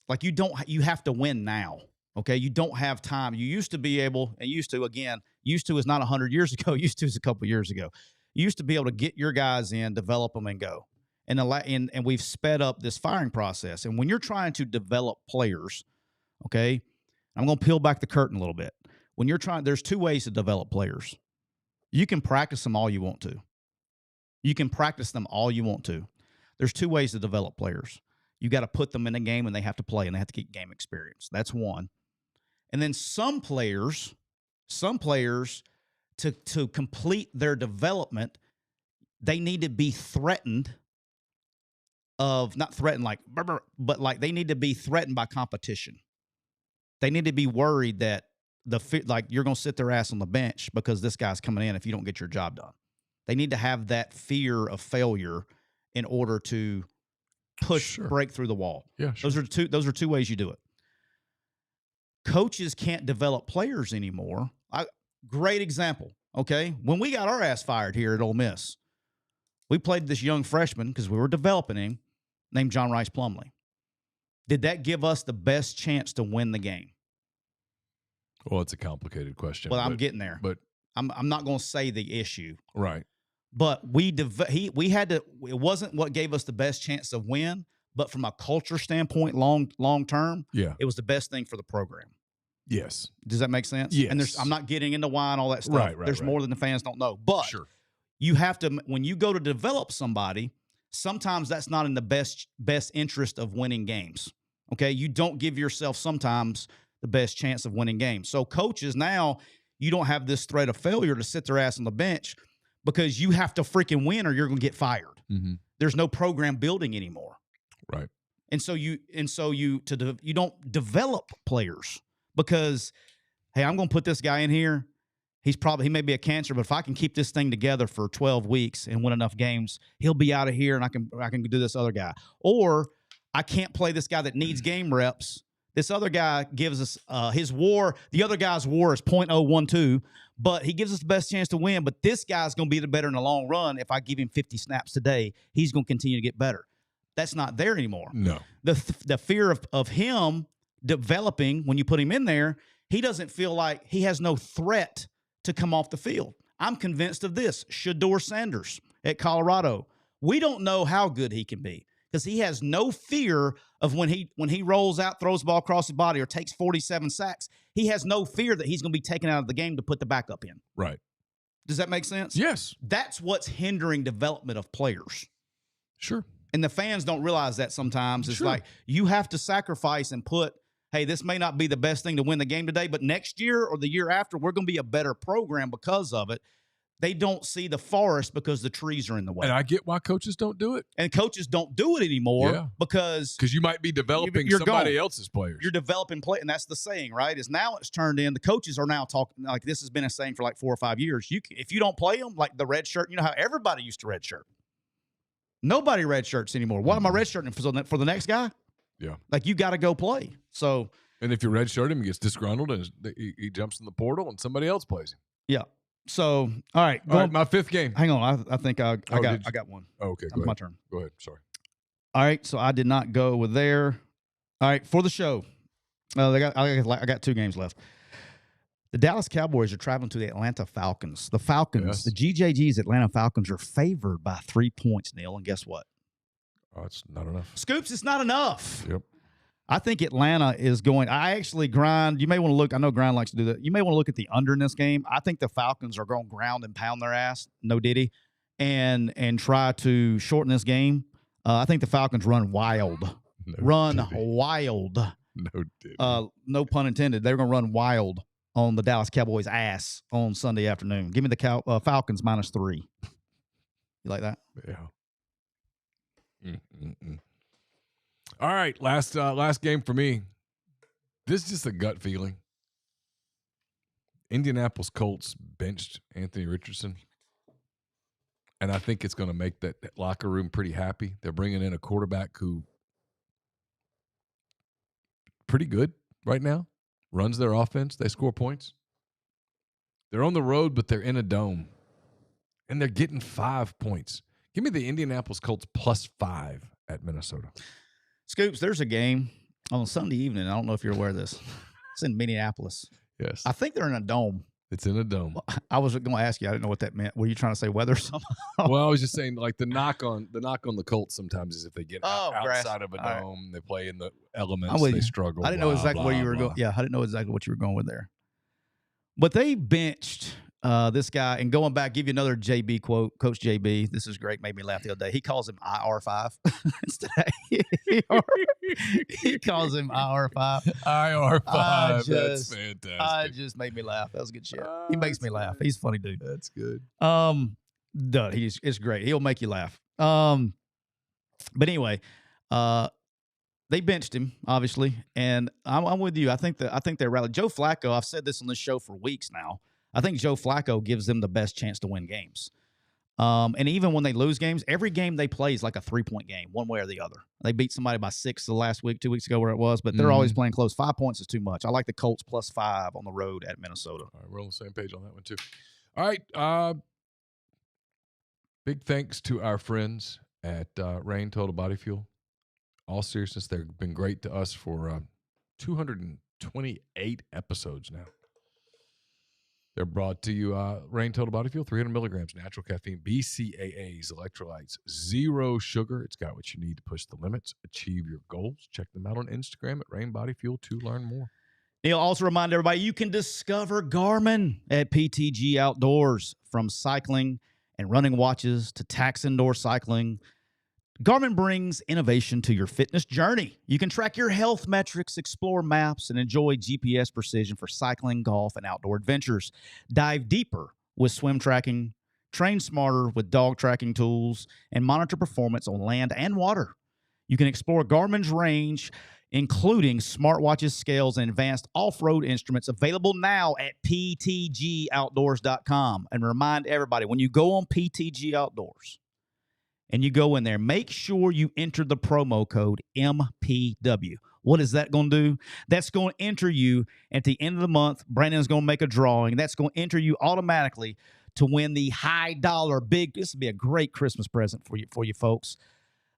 like you have to win now. Okay. You don't have time. You used to be able, and used to is not 100 years ago. Used to is a couple years ago. You used to be able to get your guys in, develop them, and go. And we've sped up this firing process. And when you're trying to develop players, okay, I'm going to peel back the curtain a little bit. When you're there's 2 ways to develop players. You can practice them all you want to. There's 2 ways to develop players. You got to put them in a game, and they have to play, and they have to get game experience. That's one. And then some players to complete their development, they need to be threatened not threatened like, but like they need to be threatened by competition. They need to be worried that like you're going to sit their ass on the bench because this guy's coming in if you don't get your job done. They need to have that fear of failure in order to break through the wall. Yeah, sure. Those are two ways you do it. Coaches can't develop players anymore. Great example. Okay, when we got our ass fired here at Ole Miss, we played this young freshman because we were developing him, named John Rice Plumlee. Did that give us the best chance to win the game? Well, it's a complicated question. Well, I'm getting there, but I'm not going to say the issue. Right. But we had to. It wasn't what gave us the best chance to win, but from a culture standpoint, long term, it was the best thing for the program. Yes. Does that make sense? Yes. And I'm not getting into why and all that stuff. Right. There's more than the fans don't know. But you have to, when you go to develop somebody, sometimes that's not in the best interest of winning games. Okay, you don't give yourself sometimes the best chance of winning games. So coaches now, you don't have this threat of failure to sit their ass on the bench because you have to freaking win or you're going to get fired. Mm-hmm. There's no program building anymore. Right. And so you don't develop players because, hey, I'm going to put this guy in here. He may be a cancer, but if I can keep this thing together for 12 weeks and win enough games, he'll be out of here and I can do this other guy. Or I can't play this guy that needs game reps. This other guy gives us his WAR. The other guy's WAR is .012, but he gives us the best chance to win. But this guy's going to be the better in the long run. If I give him 50 snaps today, he's going to continue to get better. That's not there anymore. No. The fear of him developing when you put him in there, he doesn't feel like he has no threat to come off the field. I'm convinced of this. Shedeur Sanders at Colorado. We don't know how good he can be because he has no fear of when he rolls out, throws the ball across his body, or takes 47 sacks. He has no fear that he's going to be taken out of the game to put the backup in. Right. Does that make sense? Yes. That's what's hindering development of players. Sure. And the fans don't realize that sometimes. It's like you have to sacrifice and put, hey, this may not be the best thing to win the game today, but next year or the year after, we're going to be a better program because of it. They don't see the forest because the trees are in the way. And I get why coaches don't do it. And coaches don't do it anymore because you might be developing somebody else's players. You're developing play, and that's the saying, right? Is now it's turned in. The coaches are now talking like this has been a saying for like 4 or 5 years. If you don't play them, like the red shirt, you know how everybody used to red shirt. Nobody red shirts anymore. Why am I red shirting for the next guy? Yeah, like you got to go play. So, and if you red shirt him, he gets disgruntled and he jumps in the portal, and somebody else plays him. Yeah. So, all right, my fifth game. Hang on, I think I got one. Oh, okay, my turn. Go ahead. Sorry. All right, so I did not go with there. All right, for the show, I got 2 games left. The Dallas Cowboys are traveling to the Atlanta Falcons. The Falcons, the GJG's Atlanta Falcons are favored by 3 points, Neal, and guess what? Oh, it's not enough. Scoops, it's not enough. Yep. I think Atlanta is going. I actually grind. You may want to look. I know Grind likes to do that. You may want to look at the under in this game. I think the Falcons are going to ground and pound their ass. No diddy, and try to shorten this game. I think the Falcons run wild. Wild. No diddy. No pun intended. They're going to run wild on the Dallas Cowboys' ass on Sunday afternoon. Give me the Falcons -3. You like that? Yeah. Mm-mm-mm. All right, last game for me. This is just a gut feeling. Indianapolis Colts benched Anthony Richardson, and I think it's going to make that locker room pretty happy. They're bringing in a quarterback who pretty good right now, runs their offense. They score points. They're on the road, but they're in a dome, and they're getting 5 points. Give me the Indianapolis Colts +5 at Minnesota. Scoops, there's a game on Sunday evening. I don't know if you're aware of this. It's in Minneapolis. Yes. I think they're in a dome. It's in a dome. I was going to ask you. I didn't know what that meant. Were you trying to say weather somehow? Well, I was just saying, like the knock on the Colts sometimes is if they get outside of a dome, they play in the elements, they struggle. I didn't know exactly where you were going. Yeah, I didn't know exactly what you were going with there. But they benched this guy, and going back, give you another JB quote. Coach JB, this is great, made me laugh the other day. He calls him IR5 instead of he calls him IR5. IR5, that's fantastic. Just made me laugh. That was good shit. He makes me laugh. He's a funny dude. That's good. It's great. He'll make you laugh. But anyway, They benched him, obviously, and I'm with you. I think they rallied. Joe Flacco, I've said this on this show for weeks now. I think Joe Flacco gives them the best chance to win games. And even when they lose games, every game they play is like a 3-point game, one way or the other. They beat somebody by 6 the last week, 2 weeks ago, where it was, but they're always playing close. 5 points is too much. I like the Colts +5 on the road at Minnesota. All right, we're on the same page on that one too. All right, big thanks to our friends at Rain Total Body Fuel. All seriousness, they've been great to us for 228 episodes now. They're brought to you, Rain Total Body Fuel, 300 milligrams, natural caffeine, BCAAs, electrolytes, 0 sugar. It's got what you need to push the limits, achieve your goals. Check them out on Instagram at Rain Body Fuel to learn more. Neal, also remind everybody you can discover Garmin at PTG Outdoors. From cycling and running watches to tax indoor cycling, Garmin brings innovation to your fitness journey. You can track your health metrics, explore maps, and enjoy GPS precision for cycling, golf, and outdoor adventures. Dive deeper with swim tracking, train smarter with dog tracking tools, and monitor performance on land and water. You can explore Garmin's range, including smartwatches, scales, and advanced off-road instruments, available now at ptgoutdoors.com. And remind everybody, when you go on PTG Outdoors, and you go in there, make sure you enter the promo code MPW. What is that going to do? That's going to enter you at the end of the month. Brandon's going to make a drawing. That's going to enter you automatically to win the high dollar big. This would be a great Christmas present for you folks.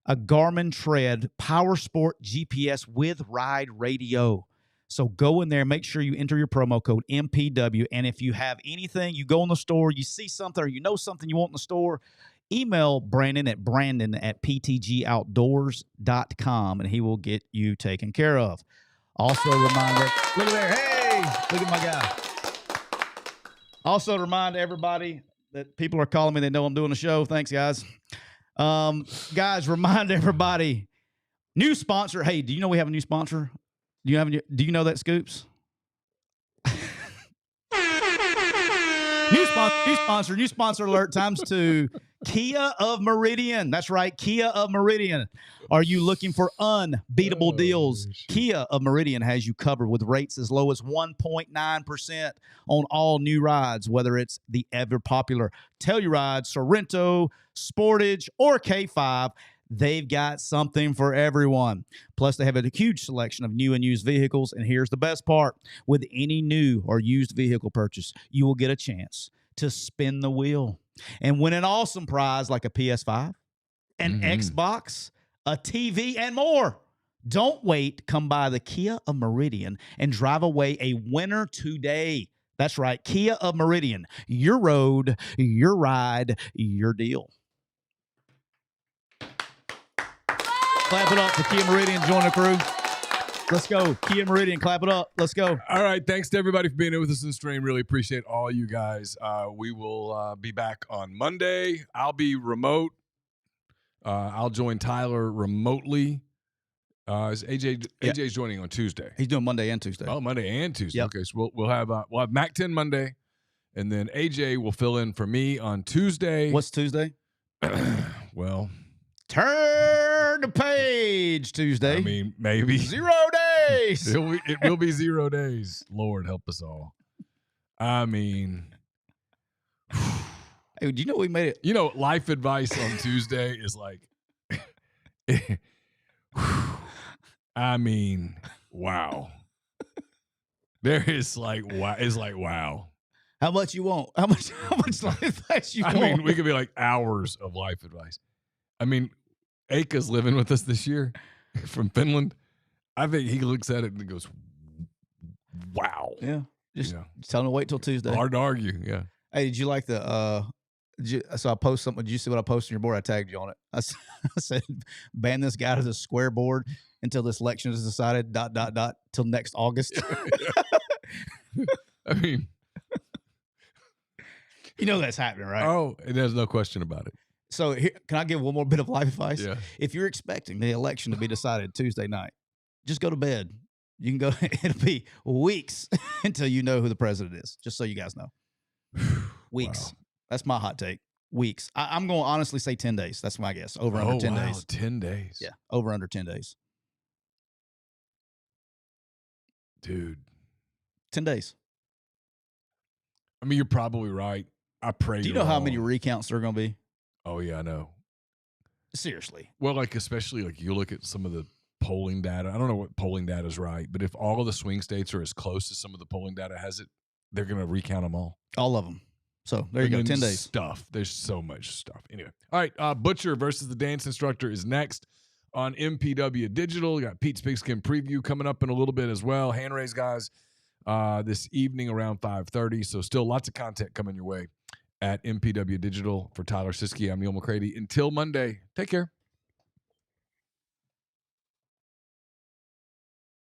A Garmin Tread Power Sport GPS with ride radio. So go in there, make sure you enter your promo code MPW. And if you have anything, you go in the store, you see something or you know something you want in the store, email Brandon at brandon@ptgoutdoors.com, and he will get you taken care of. Also, reminder, look at there. Hey, look at my guy. Also, remind everybody that people are calling me. They know I'm doing the show. Thanks, guys. Guys, remind everybody, new sponsor. Hey, do you know we have a new sponsor? Do you know that, Scoops? New sponsor alert times 2. Kia of Meridian. That's right, Kia of Meridian. Are you looking for unbeatable deals? Shit. Kia of Meridian has you covered with rates as low as 1.9% on all new rides, whether it's the ever-popular Telluride, Sorrento, Sportage, or K5. They've got something for everyone. Plus, they have a huge selection of new and used vehicles. And here's the best part. With any new or used vehicle purchase, you will get a chance to spin the wheel and win an awesome prize like a PS5, an Xbox, a TV, and more. Don't wait. Come by the Kia of Meridian and drive away a winner today. That's right, Kia of Meridian. Your road, your ride, your deal. Clap it up for Kia Meridian. Join the crew. Let's go. Kia Meridian, clap it up. Let's go. All right. Thanks to everybody for being here with us in the stream. Really appreciate all you guys. We will be back on Monday. I'll be remote. I'll join Tyler remotely. AJ's joining on Tuesday. He's doing Monday and Tuesday. Oh, Monday and Tuesday. Yep. Okay, so we'll have Mac 10 Monday, and then AJ will fill in for me on Tuesday. What's Tuesday? Well, turn the page Tuesday. I mean, maybe 0 days. It will be 0 days. Lord help us all. I mean, hey, do you know we made it? You know, life advice on Tuesday is like, I mean, wow. There is like, wow. It's like, wow. How much you want? How much life advice you want? I mean, we could be like hours of life advice. I mean, Aka's living with us this year from Finland. I think he looks at it and goes, wow. Yeah. Just tell him to wait till Tuesday. Hard to argue. Yeah. Hey, did you like the, so I post something. Did you see what I posted on your board? I tagged you on it. I said, ban this guy to the square board until this election is decided, ... till next August. I mean, you know that's happening, right? Oh, and there's no question about it. So here, can I give one more bit of life advice? Yeah. If you're expecting the election to be decided Tuesday night, just go to bed. You can go, it'll be weeks until you know who the president is, just so you guys know. Weeks. Wow. That's my hot take. Weeks. I'm going to honestly say 10 days. That's my guess. Over under 10 days. 10 days. Yeah. Over under 10 days. Dude. 10 days. I mean, you're probably right. I pray. Do you know how many recounts there are going to be? Oh, yeah, I know. Seriously. Well, like, especially, like, you look at some of the polling data. I don't know what polling data is right, but if all of the swing states are as close as some of the polling data has it, they're going to recount them all. All of them. So there you go, 10 days. Stuff. There's so much stuff. Anyway. All right. Butcher versus the Dance Instructor is next on MPW Digital. We got Pete's Pigskin preview coming up in a little bit as well. Hand raise, guys, this evening around 5:30. So still lots of content coming your way at MPW Digital. For Tyler Siskey, I'm Neal McCready. Until Monday, take care.